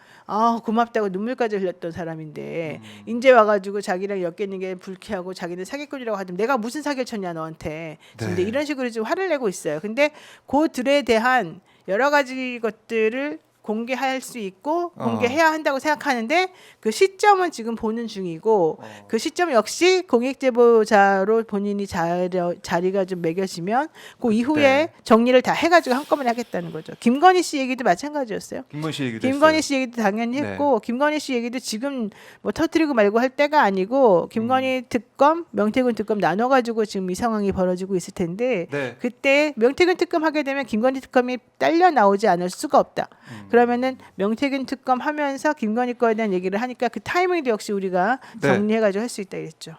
Speaker 3: 고맙다고 눈물까지 흘렸던 사람인데 이제 와가지고 자기랑 엮이는 게 불쾌하고 자기는 사기꾼이라고 하더니 내가 무슨 사기를 쳤냐 너한테. 근데
Speaker 1: 네.
Speaker 3: 이런 식으로 지금 화를 내고 있어요. 근데 그들에 대한 여러 가지 것들을 공개할 수 있고 공개해야 한다고 생각하는데 그 시점은 지금 보는 중이고 그 시점 역시 공익제보자로 본인이 자리가 좀 매겨지면 그 이후에
Speaker 1: 네.
Speaker 3: 정리를 다 해가지고 한꺼번에 하겠다는 거죠. 김건희 씨 얘기도 마찬가지였어요.
Speaker 1: 김건희 씨 얘기도
Speaker 3: 김건희
Speaker 1: 했어요.
Speaker 3: 씨 얘기도 당연히
Speaker 1: 네.
Speaker 3: 했고 김건희 씨 얘기도 지금 뭐 터뜨리고 말고 할 때가 아니고 김건희 특검, 명태균 특검 나눠가지고 지금 이 상황이 벌어지고 있을 텐데
Speaker 1: 네.
Speaker 3: 그때 명태균 특검 하게 되면 김건희 특검이 딸려 나오지 않을 수가 없다. 그러면은 명태균 특검 하면서 김건희 거에 대한 얘기를 하니까 그 타이밍도 역시 우리가
Speaker 1: 네.
Speaker 3: 정리해가지고 할 수 있다 이랬죠.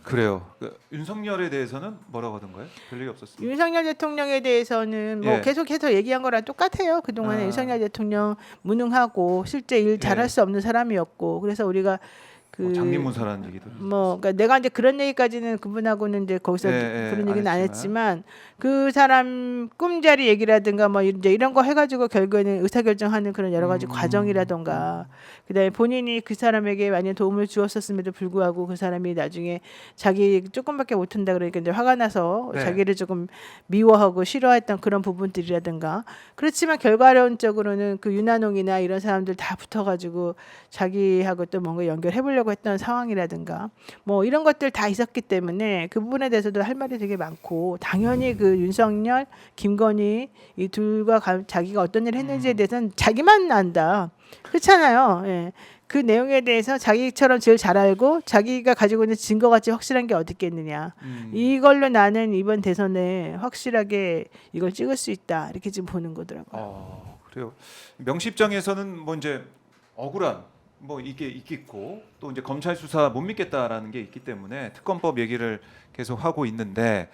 Speaker 1: 그래요. 윤석열에 대해서는 뭐라고 하던가요? 별 얘기 없었어요.
Speaker 3: 윤석열 대통령에 대해서는 뭐
Speaker 1: 예.
Speaker 3: 계속해서 얘기한 거랑 똑같아요. 그동안에 윤석열 대통령 무능하고 실제 일 잘할
Speaker 1: 예.
Speaker 3: 수 없는 사람이었고 그래서 우리가
Speaker 1: 장님문사라는 얘기도.
Speaker 3: 그러니까 내가 이제 그런 얘기까지는 그분하고는 이제 거기서 그런 얘기는 안 했지만 그 사람 꿈자리 얘기라든가 뭐 이제 이런 거 해가지고 결국에는 의사결정하는 그런 여러 가지 과정이라든가 그다음에 본인이 그 사람에게 많이 도움을 주었었음에도 불구하고 그 사람이 나중에 자기 조금밖에 못한다 그러니까 이제 화가 나서
Speaker 1: 네.
Speaker 3: 자기를 조금 미워하고 싫어했던 그런 부분들이라든가 그렇지만 결과론적으로는 그 윤한홍이나 이런 사람들 다 붙어가지고 자기하고 또 뭔가 연결해보려고 했던 상황이라든가 뭐 이런 것들 다 있었기 때문에 그 부분에 대해서도 할 말이 되게 많고 당연히 그 윤석열, 김건희 이 둘과 자기가 어떤 일을 했는지에 대해서는 자기만 안다. 그렇잖아요. 예. 그 내용에 대해서 자기처럼 제일 잘 알고 자기가 가지고 있는 증거같이 확실한 게 어디 있겠느냐. 이걸로 나는 이번 대선에 확실하게 이걸 찍을 수 있다. 이렇게 지금 보는 거더라고요.
Speaker 1: 그래요. 명시 입장에서는 뭐 이제 억울한 뭐 이게 있겠고 또 이제 검찰 수사 못 믿겠다라는 게 있기 때문에 특검법 얘기를 계속 하고 있는데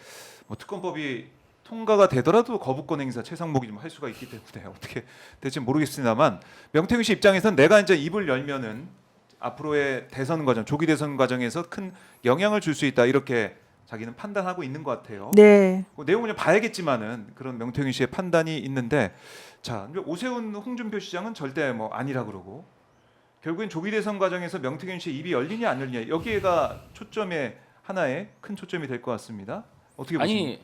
Speaker 1: 뭐 특검법이 통과가 되더라도 거부권 행사 최상목이 좀 할 수가 있기 때문에 어떻게 될지 모르겠습니다만 명태균 씨 입장에서는 내가 이제 입을 열면은 앞으로의 대선 과정, 조기 대선 과정에서 큰 영향을 줄 수 있다 이렇게 자기는 판단하고 있는 것 같아요.
Speaker 3: 네.
Speaker 1: 내용을 좀 봐야겠지만은 그런 명태균 씨의 판단이 있는데, 자, 오세훈 홍준표 시장은 절대 뭐 아니라 그러고, 결국엔 조기 대선 과정에서 명태균 씨의 입이 열리냐 안 열리냐, 여기에가 초점의 하나의 큰 초점이 될 것 같습니다. 어떻게 보십니까?
Speaker 2: 아니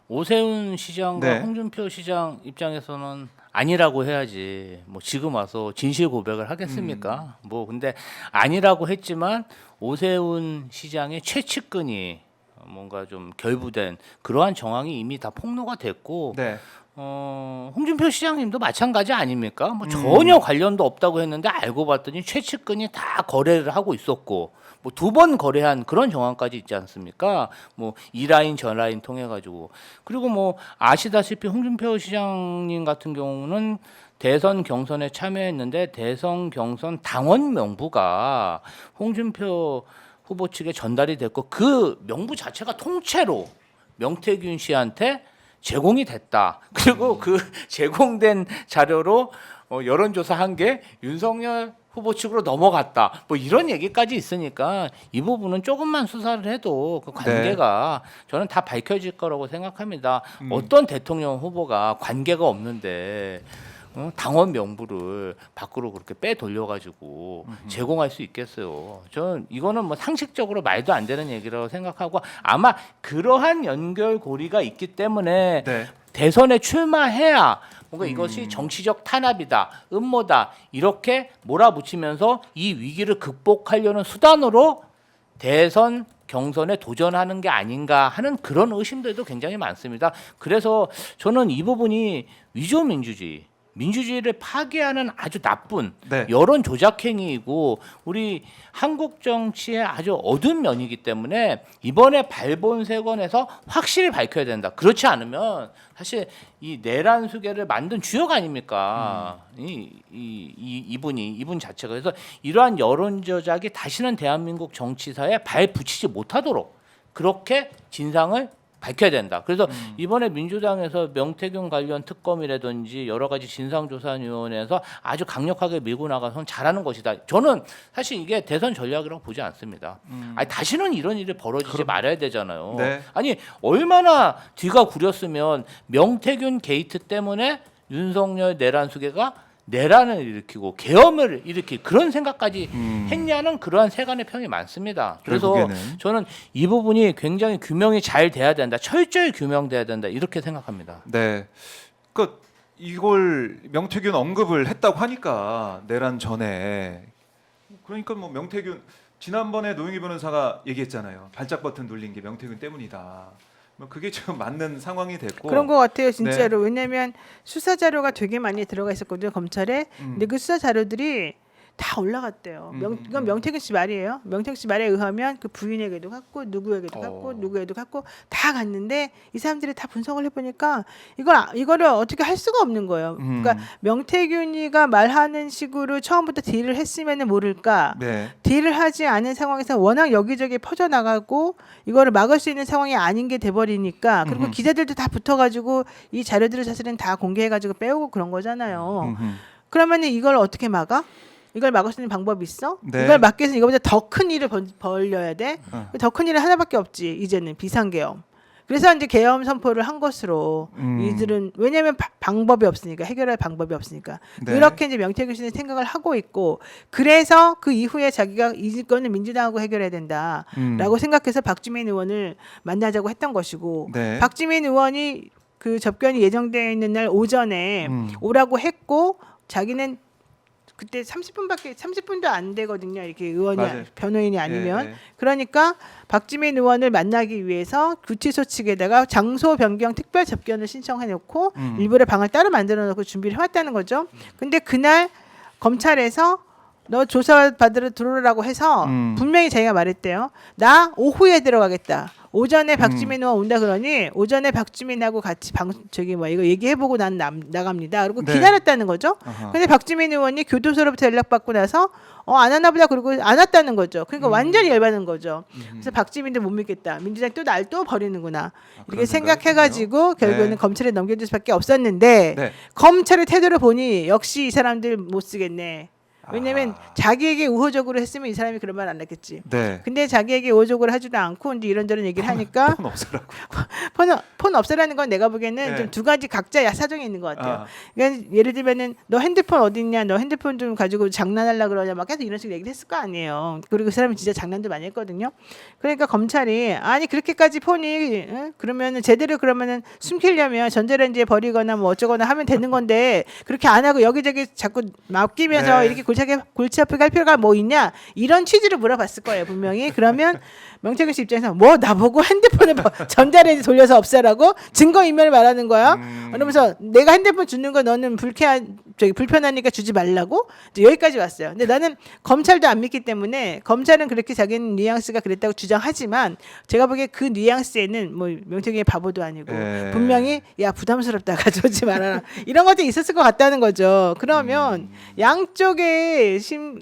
Speaker 2: 오세훈 시장과
Speaker 1: 네.
Speaker 2: 홍준표 시장 입장에서는 아니라고 해야지 뭐 지금 와서 진실 고백을 하겠습니까? 뭐 근데 아니라고 했지만 오세훈 시장의 최측근이 뭔가 좀 결부된 그러한 정황이 이미 다 폭로가 됐고
Speaker 1: 네.
Speaker 2: 홍준표 시장님도 마찬가지 아닙니까? 뭐 전혀 관련도 없다고 했는데 알고 봤더니 최측근이 다 거래를 하고 있었고 뭐 2번 거래한 그런 정황까지 있지 않습니까? 뭐 이 라인 저 라인 통해 가지고 그리고 뭐 아시다시피 홍준표 시장님 같은 경우는 대선 경선에 참여했는데 대선 경선 당원 명부가 홍준표 후보 측에 전달이 됐고 그 명부 자체가 통째로 명태균 씨한테 제공이 됐다. 그리고 그 제공된 자료로 여론조사한 게 윤석열 후보 측으로 넘어갔다. 뭐 이런 얘기까지 있으니까 이 부분은 조금만 수사를 해도 그 관계가 저는 다 밝혀질 거라고 생각합니다. 어떤 대통령 후보가 관계가 없는데 당원 명부를 밖으로 그렇게 빼 돌려가지고 제공할 수 있겠어요. 저는 이거는 뭐 상식적으로 말도 안 되는 얘기라고 생각하고 아마 그러한 연결고리가 있기 때문에
Speaker 1: 네.
Speaker 2: 대선에 출마해야 뭔가 이것이 정치적 탄압이다, 음모다 이렇게 몰아붙이면서 이 위기를 극복하려는 수단으로 대선 경선에 도전하는 게 아닌가 하는 그런 의심들도 굉장히 많습니다. 그래서 저는 이 부분이 위조 민주주의를 파괴하는 아주 나쁜
Speaker 1: 네.
Speaker 2: 여론 조작 행위이고 우리 한국 정치의 아주 어두운 면이기 때문에 이번에 발본색원에서 확실히 밝혀야 된다. 그렇지 않으면 사실 이 내란 수계를 만든 주역 아닙니까? 이분 자체가 그래서 이러한 여론 조작이 다시는 대한민국 정치사에 발 붙이지 못하도록 그렇게 진상을 밝혀야 된다. 그래서 이번에 민주당에서 명태균 관련 특검이라든지 여러 가지 진상조사위원회에서 아주 강력하게 밀고 나가서 잘하는 것이다. 저는 사실 이게 대선 전략이라고 보지 않습니다. 아니, 다시는 이런 일이 벌어지지 말아야 되잖아요.
Speaker 1: 네.
Speaker 2: 아니 얼마나 뒤가 구렸으면 명태균 게이트 때문에 윤석열 내란 수계가 내란을 일으키고 계엄을 일으킬 그런 생각까지 했냐는 그러한 세간의 평이 많습니다. 그래서
Speaker 1: 결국에는.
Speaker 2: 저는 이 부분이 굉장히 규명이 잘 돼야 된다. 철저히 규명돼야 된다. 이렇게 생각합니다.
Speaker 1: 네. 그 이걸 명태균 언급을 했다고 하니까 내란 전에, 그러니까 뭐 명태균 지난번에 노영희 변호사가 얘기했잖아요. 발작 버튼 눌린 게 명태균 때문이다. 뭐 그게 좀 맞는 상황이 됐고.
Speaker 3: 그런 것 같아요, 진짜로. 왜냐하면 수사 자료가 되게 많이 들어가 있었거든요, 검찰에. 근데 그 수사 자료들이 다 올라갔대요. 이건 명태균 씨 말이에요. 명태균 씨 말에 의하면 그 부인에게도 갔고 누구에게도 갔고 누구에게도 갔고 다 갔는데 이 사람들이 다 분석을 해보니까 이거를 어떻게 할 수가 없는 거예요. 그러니까 명태균이가 말하는 식으로 처음부터 딜을 했으면 모를까.
Speaker 1: 네.
Speaker 3: 딜을 하지 않은 상황에서 워낙 여기저기 퍼져나가고 이거를 막을 수 있는 상황이 아닌 게 돼버리니까 그리고 기자들도 다 붙어가지고 이 자료들을 사실은 다 공개해가지고 빼오고 그런 거잖아요. 그러면 이걸 어떻게 막아? 이걸 막을 수 있는 방법이 있어?
Speaker 1: 네.
Speaker 3: 이걸 막기 위해서 이거보다 더 큰 일을 벌려야 돼? 더 큰 일은 하나밖에 없지. 이제는 비상계엄. 그래서 이제 계엄 선포를 한 것으로 이들은 왜냐하면 방법이 없으니까 해결할 방법이 없으니까
Speaker 1: 네.
Speaker 3: 그렇게 이제 명태균 씨는 생각을 하고 있고 그래서 그 이후에 자기가 이 건은 민주당하고 해결해야 된다라고 생각해서 박주민 의원을 만나자고 했던 것이고
Speaker 1: 네.
Speaker 3: 박주민 의원이 그 접견이 예정되어 있는 날 오전에 오라고 했고 자기는 그때 30분도 안 되거든요. 이렇게 의원이
Speaker 1: 맞아요.
Speaker 3: 변호인이 아니면
Speaker 1: 네.
Speaker 3: 그러니까 박주민 의원을 만나기 위해서 구치소 측에다가 장소 변경 특별 접견을 신청해 놓고 일부러 방을 따로 만들어 놓고 준비를 해왔다는 거죠. 근데 그날 검찰에서 너 조사 받으러 들어오라고 해서 분명히 자기가 말했대요. 나 오후에 들어가겠다. 오전에 박주민 의원 온다 그러니 오전에 박주민하고 같이 이거 얘기해보고 난 나갑니다. 그리고
Speaker 1: 네.
Speaker 3: 기다렸다는 거죠.
Speaker 1: 아하.
Speaker 3: 근데 박주민 의원이 교도소로부터 연락받고 나서 안 왔나 보다 그러고 안 왔다는 거죠. 그러니까 완전히 열받는 거죠. 그래서 박주민도 못 믿겠다. 민주당이 또 날 또 버리는구나. 이렇게
Speaker 1: 그런
Speaker 3: 생각해가지고
Speaker 1: 생각이
Speaker 3: 결국에는
Speaker 1: 네.
Speaker 3: 검찰에 넘겨줄 수밖에 없었는데
Speaker 1: 네.
Speaker 3: 검찰의 태도를 보니 역시 이 사람들 못 쓰겠네. 왜냐면
Speaker 1: 아하.
Speaker 3: 자기에게 우호적으로 했으면 이 사람이 그런 말 안 했겠지.
Speaker 1: 네.
Speaker 3: 근데 자기에게 우호적으로 하지도 않고 이제 이런저런 얘기를 하니까
Speaker 1: 폰 없애라고.
Speaker 3: 폰 없애라는 건 내가 보기에는
Speaker 1: 네.
Speaker 3: 좀 두 가지 각자 사정이 있는 것 같아요.
Speaker 1: 아,
Speaker 3: 그러니까 예를 들면은 너 핸드폰 어디 있냐, 너 핸드폰 좀 가지고 장난하려 그러냐, 막 계속 이런 식으로 얘기를 했을 거 아니에요. 그리고 그 사람이 진짜 장난도 많이 했거든요. 그러니까 검찰이 아니 그렇게까지 폰이 그러면은 제대로 그러면은 숨기려면 전자레인지에 버리거나 뭐 어쩌거나 하면 되는 건데 그렇게 안 하고 여기저기 자꾸 맡기면서
Speaker 1: 네.
Speaker 3: 이렇게 골치 아프게 할 필요가 뭐 있냐 이런 취지로 물어봤을 거예요 분명히. 그러면 명태균 씨 입장에서 뭐 나보고 핸드폰을 전자레인지 돌려서 없애라고 증거 인멸을 말하는 거야. 그러면서 내가 핸드폰 주는 거 너는 불편하니까 주지 말라고 이제 여기까지 왔어요. 근데 나는 검찰도 안 믿기 때문에 검찰은 그렇게 자기는 뉘앙스가 그랬다고 주장하지만 제가 보기에 그 뉘앙스에는 뭐 명태균이 바보도 아니고
Speaker 1: 예.
Speaker 3: 분명히 야 부담스럽다 가져오지 말아라 이런 것도 있었을 것 같다는 거죠. 그러면 양쪽의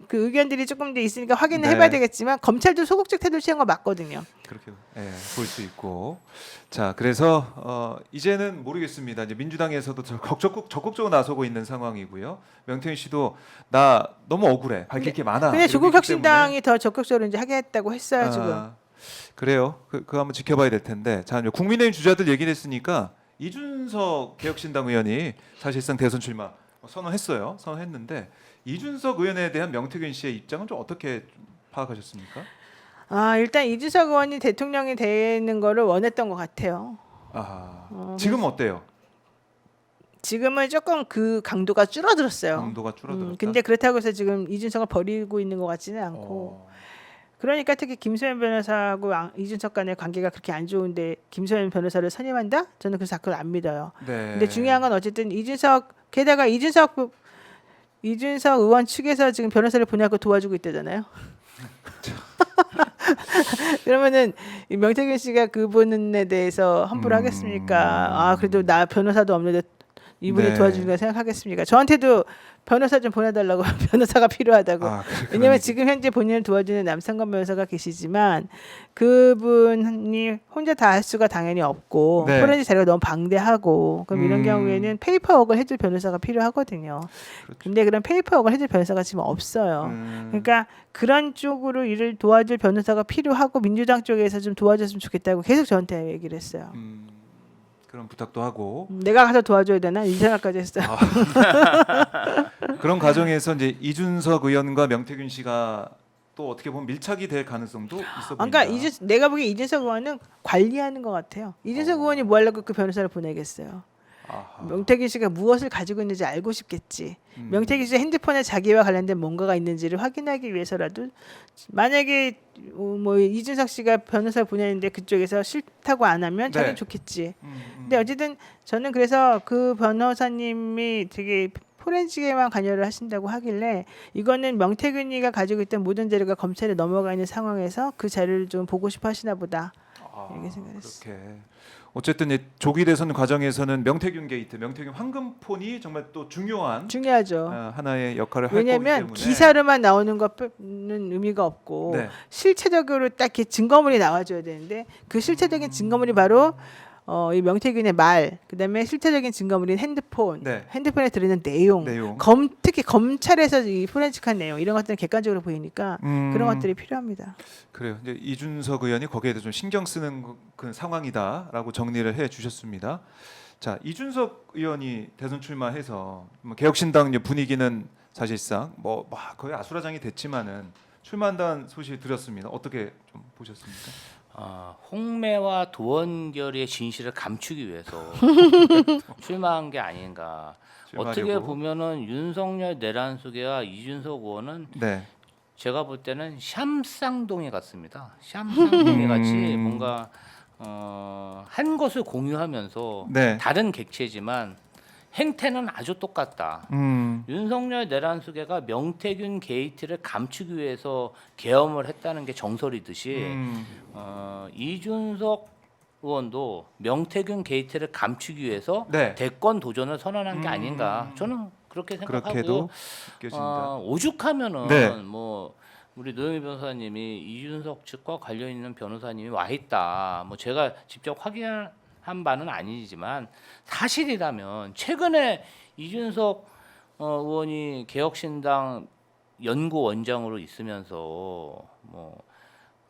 Speaker 3: 그 의견들이 조금 더 있으니까 확인을
Speaker 1: 네.
Speaker 3: 해봐야 되겠지만 검찰도 소극적 태도를 취한 거 맞거든요.
Speaker 1: 그렇게 볼 수 있고. 자, 그래서 이제는 모르겠습니다. 이제 민주당에서도 적극적으로 나서고 있는 상황이고요. 명태균 씨도 나 너무 억울해. 밝힐 게 많아.
Speaker 3: 근데
Speaker 1: 이러고
Speaker 3: 조국
Speaker 1: 있기
Speaker 3: 혁신당이 더 적극적으로 이제 하겠다고 했어요
Speaker 1: 때문에,
Speaker 3: 지금.
Speaker 1: 그래요. 그거 한번 지켜봐야 될 텐데. 자, 이제 국민의힘 주자들 얘기를 했으니까 이준석 개혁신당 의원이 사실상 대선 출마 선언했는데 이준석 의원에 대한 명태균 씨의 입장은 좀 어떻게 좀 파악하셨습니까?
Speaker 3: 일단 이준석 의원이 대통령이 되는 거를 원했던 것 같아요.
Speaker 1: 지금 어때요?
Speaker 3: 지금은 조금 그 강도가 줄어들었어요.
Speaker 1: 강도가 줄어들었다.
Speaker 3: 근데 그렇다고 해서 지금 이준석을 버리고 있는 것 같지는 않고. 그러니까 특히 김소연 변호사하고 이준석 간의 관계가 그렇게 안 좋은데 김소연 변호사를 선임한다? 저는 그래서 그걸 안 믿어요.
Speaker 1: 네.
Speaker 3: 근데 중요한 건 어쨌든 게다가 이준석 의원 측에서 지금 변호사를 보내고 도와주고 있다잖아요. 그러면은 이 명태균 씨가 그분에 대해서 함부로 하겠습니까? 그래도 나 변호사도 없는데 이분이
Speaker 1: 네.
Speaker 3: 도와주니까 생각하겠습니까? 저한테도 변호사 좀 보내달라고 변호사가 필요하다고. 왜냐면 지금 현재 본인을 도와주는 남성건 변호사가 계시지만 그분이 혼자 다 할 수가 당연히 없고
Speaker 1: 네.
Speaker 3: 포렌식 자료가 너무 방대하고 그럼 이런 경우에는 페이퍼워크를 해줄 변호사가 필요하거든요.
Speaker 1: 그렇죠.
Speaker 3: 근데 그런 페이퍼워크를 해줄 변호사가 지금 없어요. 그러니까 그런 쪽으로 일을 도와줄 변호사가 필요하고 민주당 쪽에서 좀 도와줬으면 좋겠다고 계속 저한테 얘기를 했어요.
Speaker 1: 그런 부탁도 하고
Speaker 3: 내가 가서 도와줘야 되나 이 생각까지 했어요.
Speaker 1: 그런 과정에서 이제 이준석 의원과 명태균 씨가 또 어떻게 보면 밀착이 될 가능성도 있어 보인다.
Speaker 3: 그러니까 내가 보기에 이준석 의원은 관리하는 것 같아요. 이준석 의원이 뭐 하려고 그 변호사를 보내겠어요. 명태균 씨가 무엇을 가지고 있는지 알고 싶겠지. 명태균 씨 핸드폰에 자기와 관련된 뭔가가 있는지를 확인하기 위해서라도 만약에 뭐 이준석 씨가 변호사를 보내는데 그쪽에서 싫다고 안 하면 자기는 좋겠지. 근데 어쨌든 저는 그래서 그 변호사님이 되게 포렌식에만 관여를 하신다고 하길래 이거는 명태균이가 가지고 있던 모든 자료가 검찰에 넘어가 있는 상황에서 그 자료를 좀 보고 싶어 하시나 보다. 이렇게 생각했어요.
Speaker 1: 그렇게. 어쨌든 이 조기 대선 과정에서는 명태균 게이트, 명태균 황금폰이 정말 또
Speaker 3: 중요하죠.
Speaker 1: 하나의 역할을 할 거기
Speaker 3: 왜냐하면
Speaker 1: 때문에
Speaker 3: 기사로만 나오는 것은 의미가 없고
Speaker 1: 네.
Speaker 3: 실체적으로 딱 이렇게 증거물이 나와줘야 되는데 그 실체적인 증거물이 바로 이 명태균의 말, 그다음에 실체적인 증거물인 핸드폰,
Speaker 1: 네.
Speaker 3: 핸드폰에 들어있는 내용, 특히 검찰에서 이 포렌식한 내용 이런 것들은 객관적으로 보이니까 그런 것들이 필요합니다.
Speaker 1: 그래요. 이제 이준석 의원이 거기에 대해서 좀 신경 쓰는 그 상황이다라고 정리를 해 주셨습니다. 자, 이준석 의원이 대선 출마해서 뭐 개혁신당 분위기는 사실상 뭐 거의 아수라장이 됐지만은 출마한다는 소식 들었습니다. 어떻게 좀 보셨습니까?
Speaker 2: 홍매와 도원결의 진실을 감추기 위해서 출마한 게 아닌가.
Speaker 1: 출마하려고.
Speaker 2: 어떻게 보면은 윤석열 내란수계와 이준석 의원은
Speaker 1: 네.
Speaker 2: 제가 볼 때는 샴쌍둥이 같습니다. 샴쌍둥이 같이 뭔가 한 것을 공유하면서
Speaker 1: 네.
Speaker 2: 다른 객체지만 행태는 아주 똑같다. 윤석열 내란수계가 명태균 게이트를 감추기 위해서 계엄을 했다는 게 정설이듯이 이준석 의원도 명태균 게이트를 감추기 위해서
Speaker 1: 네.
Speaker 2: 대권 도전을 선언한 게 아닌가. 저는 그렇게 생각하고요.
Speaker 1: 그렇게도 느껴집니다.
Speaker 2: 오죽하면은
Speaker 1: 네.
Speaker 2: 뭐 우리 노영희 변호사님이 이준석 측과 관련 있는 변호사님이 와 있다. 뭐 제가 직접 확인한 바는 아니지만 사실이라면 최근에 이준석 의원이 개혁신당 연구원장으로 있으면서 뭐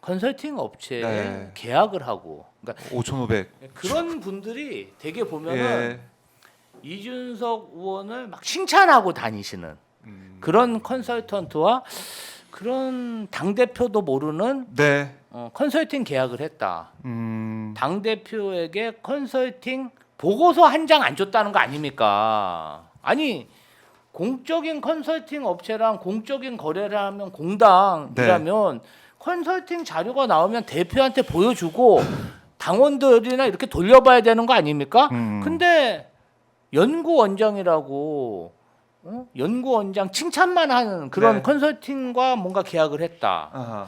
Speaker 2: 컨설팅 업체에
Speaker 1: 네.
Speaker 2: 계약을 하고, 그러니까
Speaker 1: 5,500.
Speaker 2: 그런 분들이 되게 보면은
Speaker 1: 예.
Speaker 2: 이준석 의원을 막 칭찬하고 다니시는 그런 컨설턴트와 그런 당 대표도 모르는
Speaker 1: 네.
Speaker 2: 컨설팅 계약을 했다.
Speaker 1: 음.
Speaker 2: 당 대표에게 컨설팅 보고서 한 장 안 줬다는 거 아닙니까? 아니 공적인 컨설팅 업체랑 공적인 거래를 하면 공당이라면 컨설팅 자료가 나오면 대표한테 보여주고 당원들이나 이렇게 돌려봐야 되는 거 아닙니까? 근데 연구원장이라고 연구원장 칭찬만 하는 그런
Speaker 1: 네.
Speaker 2: 컨설팅과 뭔가 계약을 했다.
Speaker 1: 아하.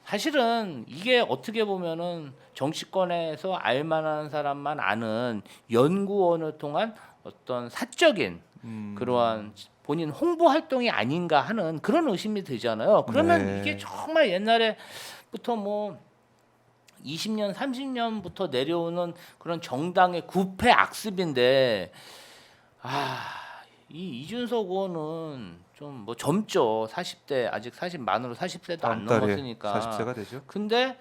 Speaker 2: 사실은 이게 어떻게 보면은 정치권에서 알만한 사람만 아는 연구원을 통한 어떤 사적인 그러한 본인 홍보 활동이 아닌가 하는 그런 의심이 들잖아요. 그러면
Speaker 1: 네.
Speaker 2: 이게 정말 옛날에부터 뭐 20년, 30년부터 내려오는 그런 정당의 구패 악습인데 이 이준석 의원은 좀 뭐 젊죠. 40대 아직 40 만으로 40세도 안
Speaker 1: 다음 달에
Speaker 2: 넘었으니까.
Speaker 1: 40세가 되죠.
Speaker 2: 근데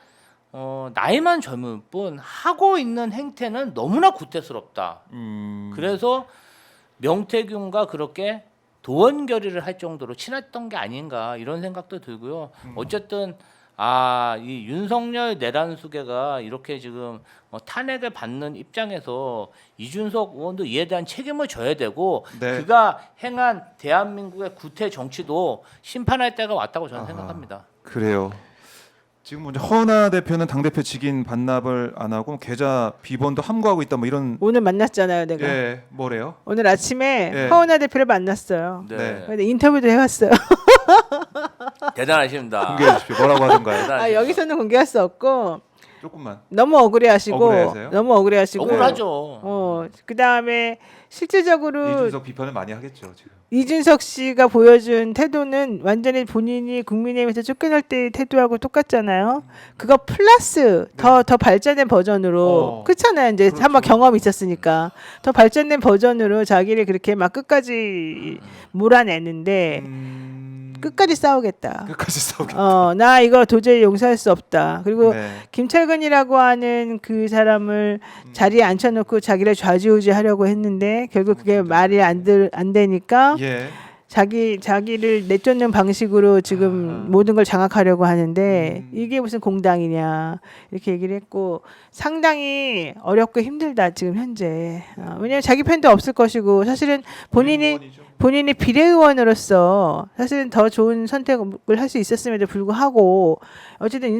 Speaker 2: 나이만 젊을 뿐 하고 있는 행태는 너무나 구태스럽다. 그래서 명태균과 그렇게 도원결의를 할 정도로 친했던 게 아닌가 이런 생각도 들고요. 어쨌든 이 윤석열 내란수계가 이렇게 지금 탄핵을 받는 입장에서 이준석 의원도 이에 대한 책임을 져야 되고
Speaker 1: 네.
Speaker 2: 그가 행한 대한민국의 구태 정치도 심판할 때가 왔다고 저는
Speaker 1: 아하.
Speaker 2: 생각합니다.
Speaker 1: 그래요. 지금 먼저 허은하 대표는 당 대표 직인 반납을 안 하고 계좌 비번도 함구하고 있다 뭐 이런.
Speaker 3: 오늘 만났잖아요, 내가.
Speaker 1: 예, 뭐래요?
Speaker 3: 오늘 아침에
Speaker 1: 예.
Speaker 3: 허은하 대표를 만났어요.
Speaker 1: 네.
Speaker 3: 근데 인터뷰도 해왔어요.
Speaker 2: 대단하십니다.
Speaker 1: 공개해 주십시오. 뭐라고 하던가요?
Speaker 3: 아, 여기서는 공개할 수 없고
Speaker 1: 조금만.
Speaker 3: 너무 억울해하시고
Speaker 1: 억울해하세요?
Speaker 3: 너무 억울해하시고
Speaker 2: 억울하죠.
Speaker 3: 그다음에 실질적으로
Speaker 1: 이준석 비판을 많이 하겠죠 지금.
Speaker 3: 이준석 씨가 보여준 태도는 완전히 본인이 국민의힘에서 쫓겨날 때의 태도하고 똑같잖아요. 그거 플러스 더 발전된 버전으로 그렇잖아요. 이제
Speaker 1: 그렇죠.
Speaker 3: 한번 경험이 있었으니까 더 발전된 버전으로 자기를 그렇게 막 끝까지 몰아내는데 끝까지 싸우겠다.
Speaker 1: 끝까지 싸우겠다.
Speaker 3: 나 이거 도저히 용서할 수 없다. 그리고
Speaker 1: 네.
Speaker 3: 김철근이라고 하는 그 사람을 자리에 앉혀놓고 자기를 좌지우지하려고 했는데 결국 그게 말이 안 되니까
Speaker 1: 예.
Speaker 3: 자기를 내쫓는 방식으로 지금 모든 걸 장악하려고 하는데 이게 무슨 공당이냐 이렇게 얘기를 했고 상당히 어렵고 힘들다 지금 현재. 왜냐하면 자기 편도 없을 것이고 사실은 본인이 비례의원으로서 사실은 더 좋은 선택을 할 수 있었음에도 불구하고 어쨌든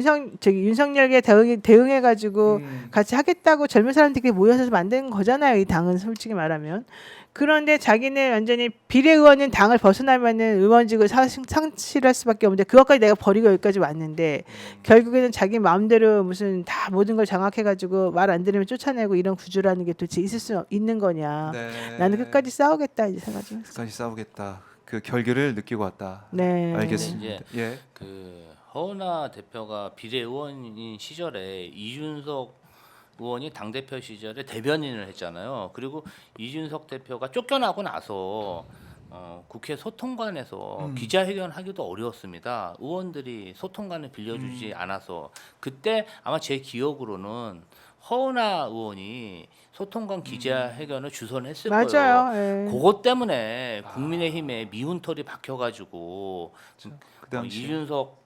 Speaker 3: 윤석열에 대응해가지고 같이 하겠다고 젊은 사람들끼리 모여서 만든 거잖아요. 이 당은 솔직히 말하면. 그런데 자기는 완전히 비례의원은 당을 벗어나면은 의원직을 상실할 수밖에 없는데 그것까지 내가 버리고 여기까지 왔는데 결국에는 자기 마음대로 무슨 다 모든 걸 장악해가지고 말 안 들으면 쫓아내고 이런 구조라는 게 도대체 있을 수 있는 거냐.
Speaker 1: 네.
Speaker 3: 나는 끝까지 싸우겠다 이제 생각 좀 했어요.
Speaker 1: 끝까지 싸우겠다. 그 결계를 느끼고 왔다.
Speaker 3: 네.
Speaker 1: 알겠습니다. 예.
Speaker 2: 그 허은하 대표가 비례의원인 시절에 이준석 의원이 당대표 시절에 대변인을 했잖아요. 그리고 이준석 대표가 쫓겨나고 나서 국회 소통관에서 기자회견하기도 어려웠습니다. 의원들이 소통관을 빌려주지 않아서 그때 아마 제 기억으로는 허은하 의원이 소통관 기자회견을 주선했을 거예요.
Speaker 3: 맞아요. 예.
Speaker 2: 그것 때문에 국민의힘에 미운 털이 박혀가지고
Speaker 1: 그 당시
Speaker 2: 이준석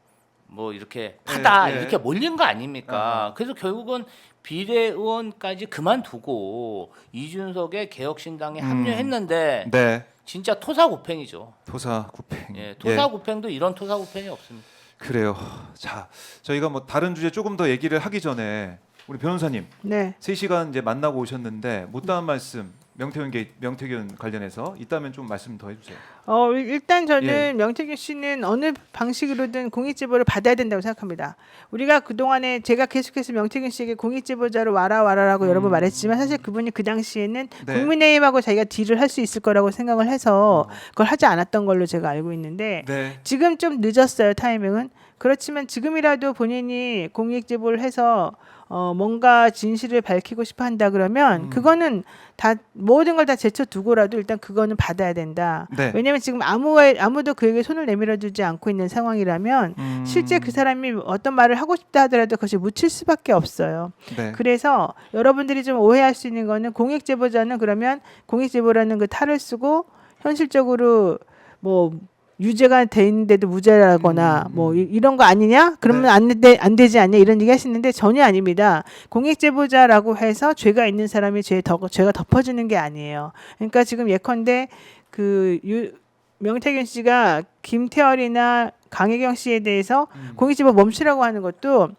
Speaker 2: 뭐 이렇게 하다
Speaker 1: 예.
Speaker 2: 이렇게 몰린 거 아닙니까? 그래서 결국은 비례의원까지 그만두고 이준석의 개혁신당에 합류했는데
Speaker 1: 네.
Speaker 2: 진짜 토사구팽이죠.
Speaker 1: 토사구팽.
Speaker 2: 예, 토사구팽도 이런 토사구팽이 없습니다.
Speaker 1: 그래요. 자, 저희가 뭐 다른 주제 조금 더 얘기를 하기 전에 우리 변호사님
Speaker 3: 네.
Speaker 1: 3시간 이제 만나고 오셨는데 못다한 말씀 명태균 관련해서 있다면 좀 말씀 더 해주세요.
Speaker 3: 일단 저는
Speaker 1: 예.
Speaker 3: 명태균 씨는 어느 방식으로든 공익제보를 받아야 된다고 생각합니다. 우리가 그동안에 제가 계속해서 명태균 씨에게 공익제보자로 와라라고 여러 번 말했지만 사실 그분이 그 당시에는
Speaker 1: 네.
Speaker 3: 국민의힘하고 자기가 딜을 할 수 있을 거라고 생각을 해서 그걸 하지 않았던 걸로 제가 알고 있는데
Speaker 1: 네.
Speaker 3: 지금 좀 늦었어요, 타이밍은. 그렇지만 지금이라도 본인이 공익제보를 해서 뭔가 진실을 밝히고 싶어 한다 그러면 그거는 다 모든 걸 다 제쳐두고라도 일단 그거는 받아야 된다.
Speaker 1: 네.
Speaker 3: 왜냐면 왜냐하면 지금 아무도 그에게 손을 내밀어주지 않고 있는 상황이라면 실제 그 사람이 어떤 말을 하고 싶다 하더라도 그것이 묻힐 수밖에 없어요.
Speaker 1: 네.
Speaker 3: 그래서 여러분들이 좀 오해할 수 있는 거는 공익제보자는 그러면 공익제보라는 그 탈을 쓰고 현실적으로 뭐 유죄가 돼 있는데도 무죄라거나 뭐 이런 거 아니냐? 그러면
Speaker 1: 네.
Speaker 3: 안 되지 않냐? 이런 얘기 하시는데 전혀 아닙니다. 공익제보자라고 해서 죄가 있는 사람이 죄가 덮어지는 게 아니에요. 그러니까 지금 예컨대 명태균 씨가 김태열이나 강혜경 씨에 대해서 공익제보 멈추라고 하는 것도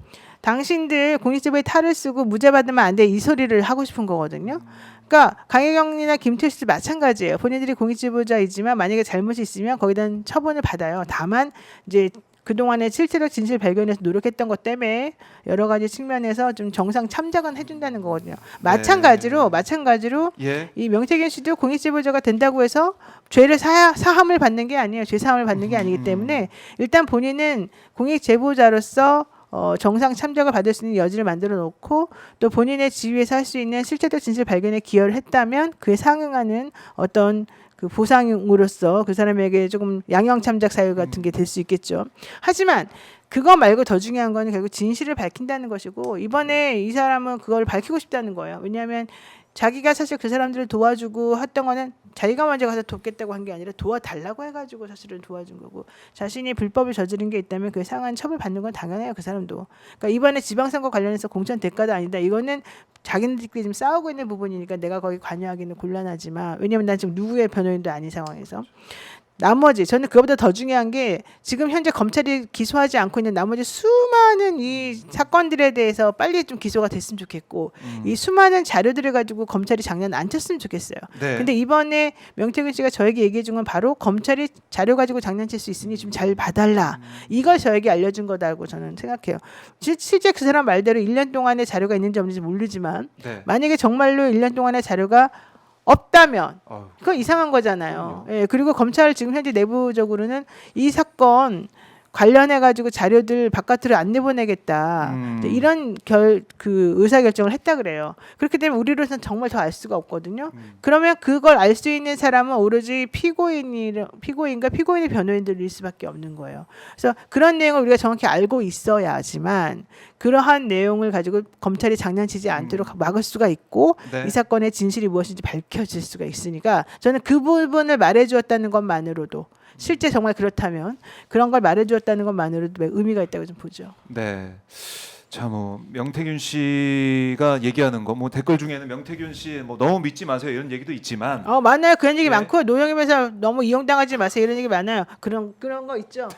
Speaker 3: 당신들 공익제보에 탈을 쓰고 무죄 받으면 안 돼 이 소리를 하고 싶은 거거든요. 그러니까 강혜경이나 김태열 씨도 마찬가지예요. 본인들이 공익제보자이지만 만약에 잘못이 있으면 거기다 처분을 받아요. 다만 이제 그동안에 실체적 진실 발견에서 노력했던 것 때문에 여러 가지 측면에서 좀 정상 참작은 해준다는 거거든요. 마찬가지로
Speaker 1: 예.
Speaker 3: 이 명태균 씨도 공익제보자가 된다고 해서 죄를 사함을 받는 게 아니에요. 죄 사함을 받는 게 아니기 때문에 일단 본인은 공익제보자로서 정상 참작을 받을 수 있는 여지를 만들어 놓고 또 본인의 지위에서 할 수 있는 실체적 진실 발견에 기여를 했다면 그에 상응하는 어떤 그 보상으로서 그 사람에게 조금 양형 참작 사유 같은 게 될 수 있겠죠. 하지만 그거 말고 더 중요한 거는 결국 진실을 밝힌다는 것이고 이번에 이 사람은 그걸 밝히고 싶다는 거예요. 왜냐하면 자기가 사실 그 사람들을 도와주고 했던 거는 자기가 먼저 가서 돕겠다고 한 게 아니라 도와달라고 해가지고 사실은 도와준 거고 자신이 불법을 저지른 게 있다면 그에 상한 처벌 받는 건 당연해요. 그 사람도. 그러니까 이번에 지방선거 관련해서 공천 대가도 아니다. 이거는 자기네들끼리 지금 싸우고 있는 부분이니까 내가 거기 관여하기는 곤란하지만 왜냐하면 난 지금 누구의 변호인도 아닌 상황에서 나머지 저는 그것보다 더 중요한 게 지금 현재 검찰이 기소하지 않고 있는 나머지 수많은 이 사건들에 대해서 빨리 좀 기소가 됐으면 좋겠고 이 수많은 자료들을 가지고 검찰이 장난 안 쳤으면 좋겠어요.
Speaker 1: 네.
Speaker 3: 근데 이번에 명태균 씨가 저에게 얘기해 준 건 바로 검찰이 자료 가지고 장난칠 수 있으니 좀 잘 봐달라. 이걸 저에게 알려준 거다고 저는 생각해요. 실제 그 사람 말대로 1년 동안의 자료가 있는지 없는지 모르지만
Speaker 1: 네.
Speaker 3: 만약에 정말로 1년 동안의 자료가 없다면
Speaker 1: 어휴.
Speaker 3: 그건 이상한 거잖아요. 예, 그리고 검찰 지금 현재 내부적으로는 이 사건 관련해 가지고 자료들 바깥으로 안 내보내겠다. 이런 의사 결정을 했다 그래요. 그렇기 때문에 우리로서는 정말 더 알 수가 없거든요. 그러면 그걸 알 수 있는 사람은 오로지 피고인과 피고인의 변호인들일 수밖에 없는 거예요. 그래서 그런 내용을 우리가 정확히 알고 있어야지만 그러한 내용을 가지고 검찰이 장난치지 않도록 막을 수가 있고
Speaker 1: 네.
Speaker 3: 이 사건의 진실이 무엇인지 밝혀질 수가 있으니까 저는 그 부분을 말해주었다는 것만으로도 실제 정말 그렇다면 그런 걸 말해주었다는 것만으로도 의미가 있다고 좀 보죠.
Speaker 1: 네. 자, 뭐 명태균 씨가 얘기하는 거, 뭐 댓글 중에는 명태균 씨 뭐 너무 믿지 마세요 이런 얘기도 있지만,
Speaker 3: 많아요. 그런 얘기
Speaker 1: 네.
Speaker 3: 많고 노영희 변호사 너무 이용당하지 마세요 이런 얘기 많아요. 그런 거 있죠.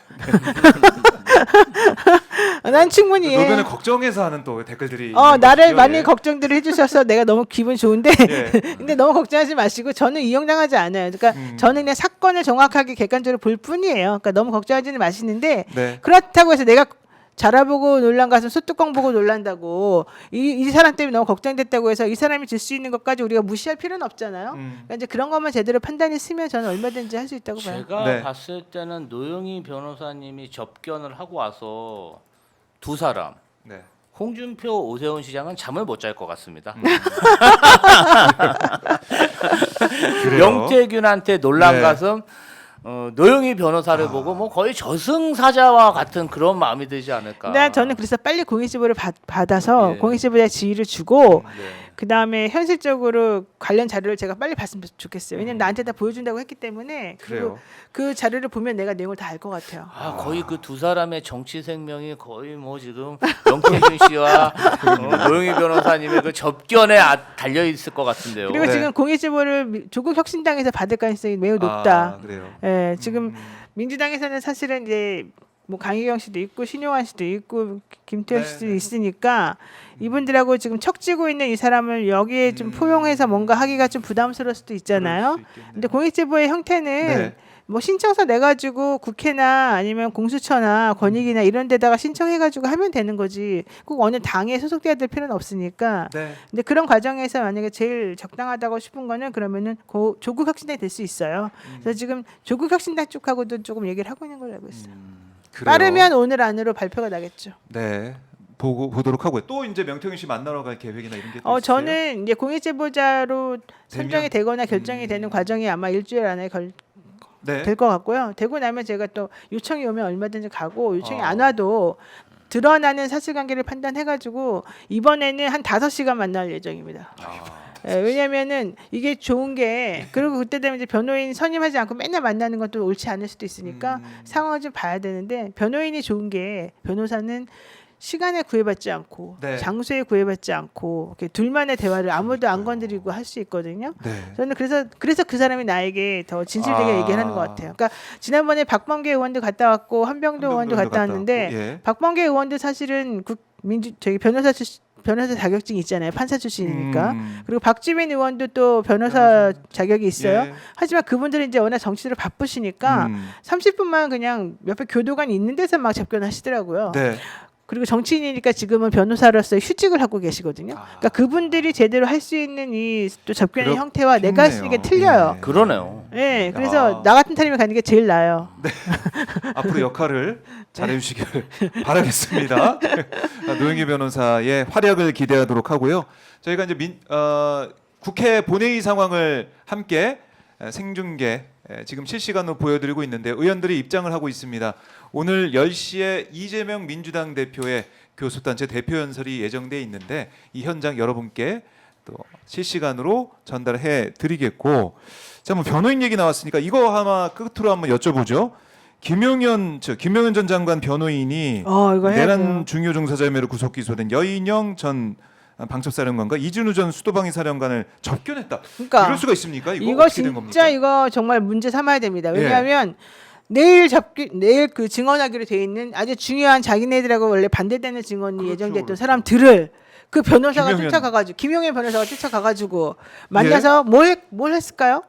Speaker 3: 난 충분히
Speaker 1: 노변을 걱정해서 하는 또 댓글들이.
Speaker 3: 나를
Speaker 1: 있는
Speaker 3: 많이
Speaker 1: 것이죠.
Speaker 3: 걱정들을 해주셔서 내가 너무 기분 좋은데
Speaker 1: 예.
Speaker 3: 근데 너무 걱정하지 마시고 저는 이용당하지 않아요. 그러니까 저는 그냥 사건을 정확하게 객관적으로 볼 뿐이에요. 그러니까 너무 걱정하지는 마시는데
Speaker 1: 네.
Speaker 3: 그렇다고 해서 내가 자라보고 놀란 가슴 소뚜껑 보고 놀란다고 이 사람 때문에 너무 걱정됐다고 해서 이 사람이 줄 수 있는 것까지 우리가 무시할 필요는 없잖아요. 그러니까 이제 그런 것만 제대로 판단이 쓰면 저는 얼마든지 할 수 있다고 봐요.
Speaker 2: 제가
Speaker 1: 네.
Speaker 2: 봤을 때는 노영희 변호사님이 접견을 하고 와서 두 사람
Speaker 1: 네.
Speaker 2: 홍준표, 오세훈 시장은 잠을 못 잘 것 같습니다.
Speaker 1: 그래요?
Speaker 2: 명태균한테 놀란
Speaker 1: 네.
Speaker 2: 가슴 노영희 변호사를 보고 뭐 거의 저승사자와 같은 그런 마음이 들지 않을까.
Speaker 3: 근데 저는 그래서 빨리 공익제보를 받아서
Speaker 2: 예.
Speaker 3: 공익제보자의 지위를 주고
Speaker 2: 네.
Speaker 3: 그 다음에 현실적으로 관련 자료를 제가 빨리 봤으면 좋겠어요. 왜냐면 나한테 다 보여준다고 했기 때문에 그리고
Speaker 1: 그래요.
Speaker 3: 그 자료를 보면 내가 내용을 다 알 것 같아요.
Speaker 2: 거의 그 두 사람의 정치 생명이 거의 뭐 지금 명태균 씨와 노영희 변호사님의 그 접견에 달려 있을 것 같은데요.
Speaker 3: 그리고
Speaker 1: 네.
Speaker 3: 지금 공익제보를 조국 혁신당에서 받을 가능성이 매우 높다.
Speaker 1: 아, 그래요.
Speaker 3: 예, 지금 민주당에서는 사실은 이제 뭐 강희경 씨도 있고 신용환 씨도 있고 김태현
Speaker 1: 네,
Speaker 3: 씨도
Speaker 1: 네.
Speaker 3: 있으니까 이분들하고 지금 척지고 있는 이 사람을 여기에 좀 포용해서 뭔가 하기가 좀 부담스러울 수도 있잖아요.
Speaker 1: 그럴 수 있겠네요.
Speaker 3: 근데 공익제보의 형태는
Speaker 1: 네.
Speaker 3: 뭐 신청서 내 가지고 국회나 아니면 공수처나 권익위나 이런 데다가 신청해 가지고 하면 되는 거지. 꼭 어느 당에 소속돼야 될 필요는 없으니까.
Speaker 1: 네.
Speaker 3: 근데 그런 과정에서 만약에 제일 적당하다고 싶은 거는 그러면은 조국 혁신당이 될 수 있어요. 그래서 지금 조국 혁신당 쪽하고도 조금 얘기를 하고 있는 걸로 알고 있어요.
Speaker 1: 그래요.
Speaker 3: 빠르면 오늘 안으로 발표가 나겠죠.
Speaker 1: 네. 보도록 하고요. 또 이제 명태균 씨 만나러 갈 계획이나 이런 게 또 있어요?
Speaker 3: 저는 이제 공익제보자로 선정이
Speaker 1: 되면?
Speaker 3: 되거나 결정이 되는 과정이 아마 일주일 안에
Speaker 1: 네.
Speaker 3: 될 것 같고요. 되고 나면 제가 또 요청이 오면 얼마든지 가고 요청이
Speaker 1: 아.
Speaker 3: 안 와도 드러나는 사실관계를 판단해가지고 이번에는 한 5시간 만날 예정입니다. 예, 왜냐면은 이게 좋은 게 그리고 그때 되면 이제 변호인 선임하지 않고 맨날 만나는 것도 옳지 않을 수도 있으니까 상황을 좀 봐야 되는데 변호인이 좋은 게 변호사는 시간에 구애받지 않고
Speaker 1: 네.
Speaker 3: 장소에 구애받지 않고 이렇게 둘만의 대화를 아무도 안 건드리고 할 수 있거든요.
Speaker 1: 네.
Speaker 3: 저는 그래서 그 사람이 나에게 더 진실되게
Speaker 1: 아.
Speaker 3: 얘기를 하는 것 같아요. 그러니까 지난번에 박범계 의원도 갔다 왔고 한병도 의원도 갔다 왔는데
Speaker 1: 왔고, 예.
Speaker 3: 박범계 의원도 사실은 저기 변호사 자격증이 있잖아요. 판사 출신이니까. 그리고 박주민 의원도 또 변호사 자격이 있어요.
Speaker 1: 예.
Speaker 3: 하지만 그분들은 이제 워낙 정치로 바쁘시니까 30분만 그냥 옆에 교도관 있는 데서 막 접견하시더라고요.
Speaker 1: 네.
Speaker 3: 그리고 정치인이니까 지금은 변호사로서 휴직을 하고 계시거든요. 그러니까 그분들이 제대로 할 수 있는 이 또 접견의 형태와 내가 할 수 있는 게 틀려요.
Speaker 1: 예.
Speaker 2: 그러네요.
Speaker 3: 네, 그래서
Speaker 1: 아.
Speaker 3: 나 같은 사람이 가는 게 제일 나아요.
Speaker 1: 앞으로 역할을 잘해주시길 바라겠습니다. 노영희 변호사의 활약을 기대하도록 하고요. 저희가 이제 국회 본회의 상황을 함께 생중계 지금 실시간으로 보여드리고 있는데 의원들이 입장을 하고 있습니다. 오늘 10시에 이재명 민주당 대표의 교섭단체 대표 연설이 예정돼 있는데 이 현장 여러분께 또 실시간으로 전달해 드리겠고, 자, 뭐 변호인 얘기 나왔으니까 이거 하나 끝으로 한번 여쭤보죠. 김용현 전 장관 변호인이
Speaker 3: 이거 해야
Speaker 1: 내란
Speaker 3: 돼요.
Speaker 1: 중요 종사자 혐의로 구속 기소된 여인영 전 방첩사령관과 이준우 전 수도방위 사령관을 접견했다.
Speaker 3: 그러니까
Speaker 1: 이럴 수가 있습니까?
Speaker 3: 이거
Speaker 1: 어떻게 된 겁니까?
Speaker 3: 진짜 이거 정말 문제 삼아야 됩니다.
Speaker 1: 예.
Speaker 3: 왜냐하면 내일 그 증언하기로 돼 있는 아주 중요한 자기네들하고 원래 반대되는 증언이
Speaker 1: 그렇죠,
Speaker 3: 예정됐던
Speaker 1: 그렇죠.
Speaker 3: 사람들을 그 변호사가
Speaker 1: 김용현.
Speaker 3: 쫓아가가지고 김용현 변호사가 쫓아가가지고 만나서 뭘 했을까요?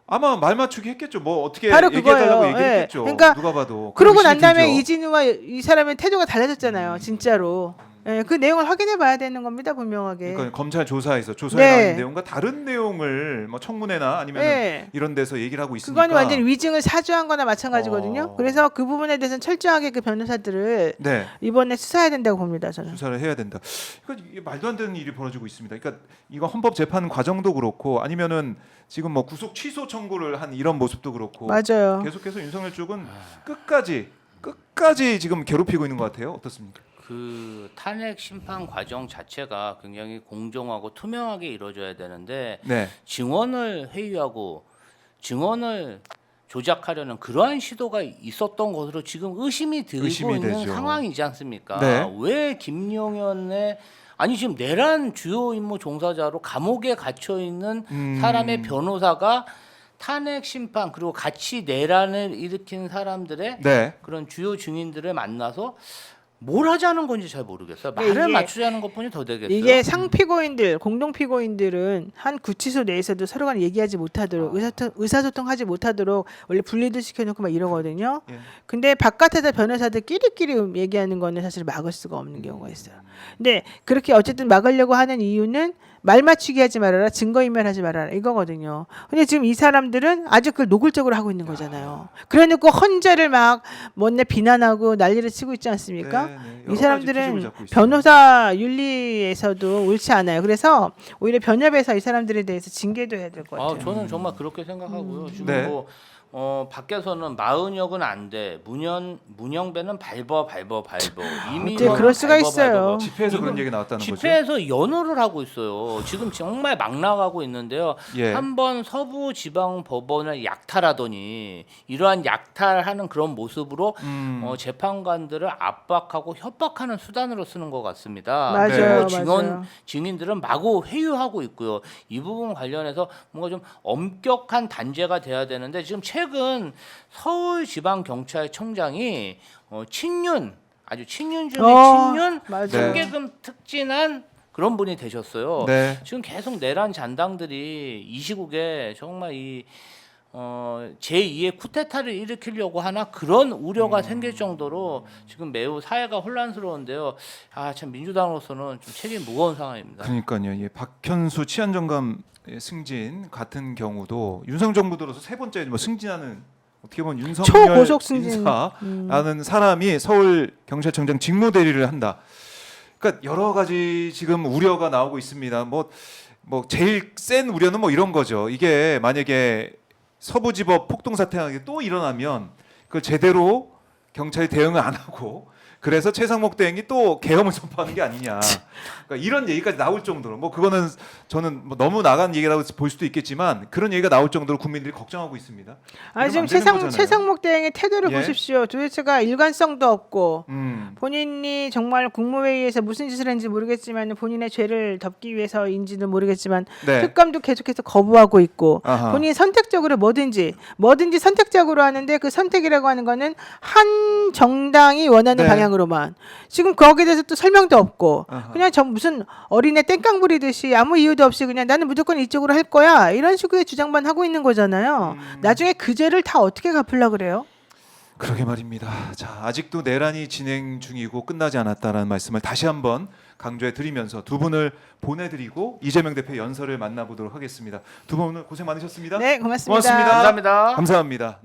Speaker 1: 아마 말 맞추기 했겠죠. 뭐 어떻게
Speaker 3: 바로
Speaker 1: 얘기해달라고
Speaker 3: 그거예요.
Speaker 1: 얘기했겠죠.
Speaker 3: 예. 그러니까
Speaker 1: 누가 봐도.
Speaker 3: 그러고
Speaker 1: 의심이
Speaker 3: 난 다음에
Speaker 1: 들죠.
Speaker 3: 이진우와 이 사람의 태도가 달라졌잖아요. 진짜로. 예, 그 내용을 확인해 봐야 되는 겁니다. 분명하게.
Speaker 1: 그러니까 검찰 조사에
Speaker 3: 네.
Speaker 1: 나온 내용과 다른 내용을 뭐 청문회나 아니면
Speaker 3: 예.
Speaker 1: 이런 데서 얘기를 하고 있으니까.
Speaker 3: 그거는 완전히 위증을 사주한 거나 마찬가지거든요.
Speaker 1: 어.
Speaker 3: 그래서 그 부분에 대해서는 철저하게 그 변호사들을
Speaker 1: 네.
Speaker 3: 이번에 수사해야 된다고 봅니다. 저는.
Speaker 1: 수사를 해야 된다. 이게 말도 안 되는 일이 벌어지고 있습니다. 그러니까 이거 헌법 재판 과정도 그렇고 아니면은 지금 뭐 구속 취소 청구를 한 이런 모습도 그렇고
Speaker 3: 맞아요.
Speaker 1: 계속해서 윤석열 쪽은 끝까지 지금 괴롭히고 있는 것 같아요. 어떻습니까?
Speaker 2: 그 탄핵 심판 과정 자체가 굉장히 공정하고 투명하게 이루어져야 되는데
Speaker 1: 네.
Speaker 2: 증언을 회유하고 증언을 조작하려는 그러한 시도가 있었던 것으로 지금 의심이 들고
Speaker 1: 의심이
Speaker 2: 있는
Speaker 1: 되죠.
Speaker 2: 상황이지 않습니까?
Speaker 1: 네.
Speaker 2: 왜 김용현의 아니 지금 내란 주요 임무 종사자로 감옥에 갇혀 있는 사람의 변호사가 탄핵 심판 그리고 같이 내란을 일으킨 사람들의
Speaker 1: 네.
Speaker 2: 그런 주요 증인들을 만나서 뭘 하자는 건지 잘 모르겠어요.
Speaker 3: 네,
Speaker 2: 말을
Speaker 3: 이게-
Speaker 2: 맞추자는 것뿐이 더 되겠어요.
Speaker 3: 이게 상피고인들, 공동 피고인들은 한 구치소 내에서도 서로 간에 얘기하지 못하도록 의사소통하지 못하도록 원래 분리도 시켜놓고 막 이러거든요.
Speaker 1: 예.
Speaker 3: 근데 바깥에서 변호사들 끼리끼리 얘기하는 거는 사실 막을 수가 없는 경우가 있어요. 근데 그렇게 어쨌든 막으려고 하는 이유는 말 맞추기 하지 말아라, 증거인멸하지 말아라 이거거든요. 근데 지금 이 사람들은 아주 그걸 노골적으로 하고 있는 거잖아요. 그래놓고 헌재를 막 뭔데 비난하고 난리를 치고 있지 않습니까?
Speaker 1: 네, 네. 여러
Speaker 3: 이
Speaker 1: 가지
Speaker 3: 사람들은
Speaker 1: 투집을 잡고 있습니다.
Speaker 3: 변호사 윤리에서도 옳지 않아요. 그래서 오히려 변협에서 이 사람들에 대해서 징계도 해야 될 것 같아요.
Speaker 2: 저는 정말 그렇게 생각하고요. 지금
Speaker 1: 네.
Speaker 2: 뭐 밖에서는 마은혁은 안 돼. 문영배는 밟어. 이미
Speaker 3: 어째 그럴 수가 있어요.
Speaker 1: 집회에서 그런
Speaker 2: 지금
Speaker 1: 얘기 나왔다는 거죠.
Speaker 2: 집회에서 연호를 하고 있어요. 지금 정말 막 나가고 있는데요.
Speaker 1: 예.
Speaker 2: 한번 서부지방법원을 약탈하더니 이러한 약탈하는 그런 모습으로 재판관들을 압박하고 협박하는 수단으로 쓰는 것 같습니다.
Speaker 3: 맞아요,
Speaker 2: 그리고
Speaker 3: 맞아요.
Speaker 2: 증인들은 마구 회유하고 있고요. 이 부분 관련해서 뭔가 좀 엄격한 단죄가 돼야 되는데 지금 최근 서울지방경찰청장이 아주 친윤 중에 친윤
Speaker 3: 맞아요.
Speaker 2: 청계금 특진한 그런 분이 되셨어요.
Speaker 1: 네.
Speaker 2: 지금 계속 내란 잔당들이 이 시국에 정말 제2의 쿠데타를 일으키려고 하나 그런 우려가 생길 정도로 지금 매우 사회가 혼란스러운데요. 참 민주당으로서는 좀 책임 무거운 상황입니다.
Speaker 1: 그러니까요. 예, 박현수 치안정감 승진 같은 경우도 윤석열 정부 들어서 세 번째 뭐 승진하는 어떻게 보면 윤석열
Speaker 3: 초고속 승진.
Speaker 1: 인사라는 사람이 서울 경찰청장 직무 대리를 한다. 그러니까 여러 가지 지금 우려가 나오고 있습니다. 뭐 제일 센 우려는 뭐 이런 거죠. 이게 만약에 서부지법 폭동 사태가 또 일어나면 그걸 제대로 경찰이 대응을 안 하고 그래서 최상목 대행이 또 계엄을 선포하는 게 아니냐. 그러니까 이런 얘기까지 나올 정도로 뭐 그거는 저는 뭐 너무 나간 얘기라고 볼 수도 있겠지만 그런 얘기가 나올 정도로 국민들이 걱정하고 있습니다.
Speaker 3: 아 지금
Speaker 1: 이러면 안 되는 거잖아요.
Speaker 3: 최상목 대행의 태도를
Speaker 1: 예?
Speaker 3: 보십시오. 도대체가 일관성도 없고
Speaker 1: 음.
Speaker 3: 본인이 정말 국무회의에서 무슨 짓을 했는지 모르겠지만 본인의 죄를 덮기 위해서인지는 모르겠지만
Speaker 1: 네.
Speaker 3: 특감도 계속해서 거부하고 있고
Speaker 1: 아하.
Speaker 3: 본인이 선택적으로 뭐든지 선택적으로 하는데 그 선택이라고 하는 거는 한 정당이 원하는
Speaker 1: 네.
Speaker 3: 방향으로만 지금 거기에 대해서 또 설명도 없고
Speaker 1: 아하.
Speaker 3: 그냥 무슨 어린애 땡깡 부리듯이 아무 이유도 없이 그냥 나는 무조건 이쪽으로 할 거야 이런 식의 주장만 하고 있는 거잖아요. 나중에 그 죄를 다 어떻게 갚으려 그래요?
Speaker 1: 그러게 말입니다. 자, 아직도 내란이 진행 중이고 끝나지 않았다라는 말씀을 다시 한번 강조해 드리면서 두 분을 보내드리고 이재명 대표 연설을 만나보도록 하겠습니다. 두 분 오늘 고생 많으셨습니다.
Speaker 3: 네, 고맙습니다.
Speaker 1: 고맙습니다.
Speaker 2: 감사합니다.
Speaker 1: 감사합니다.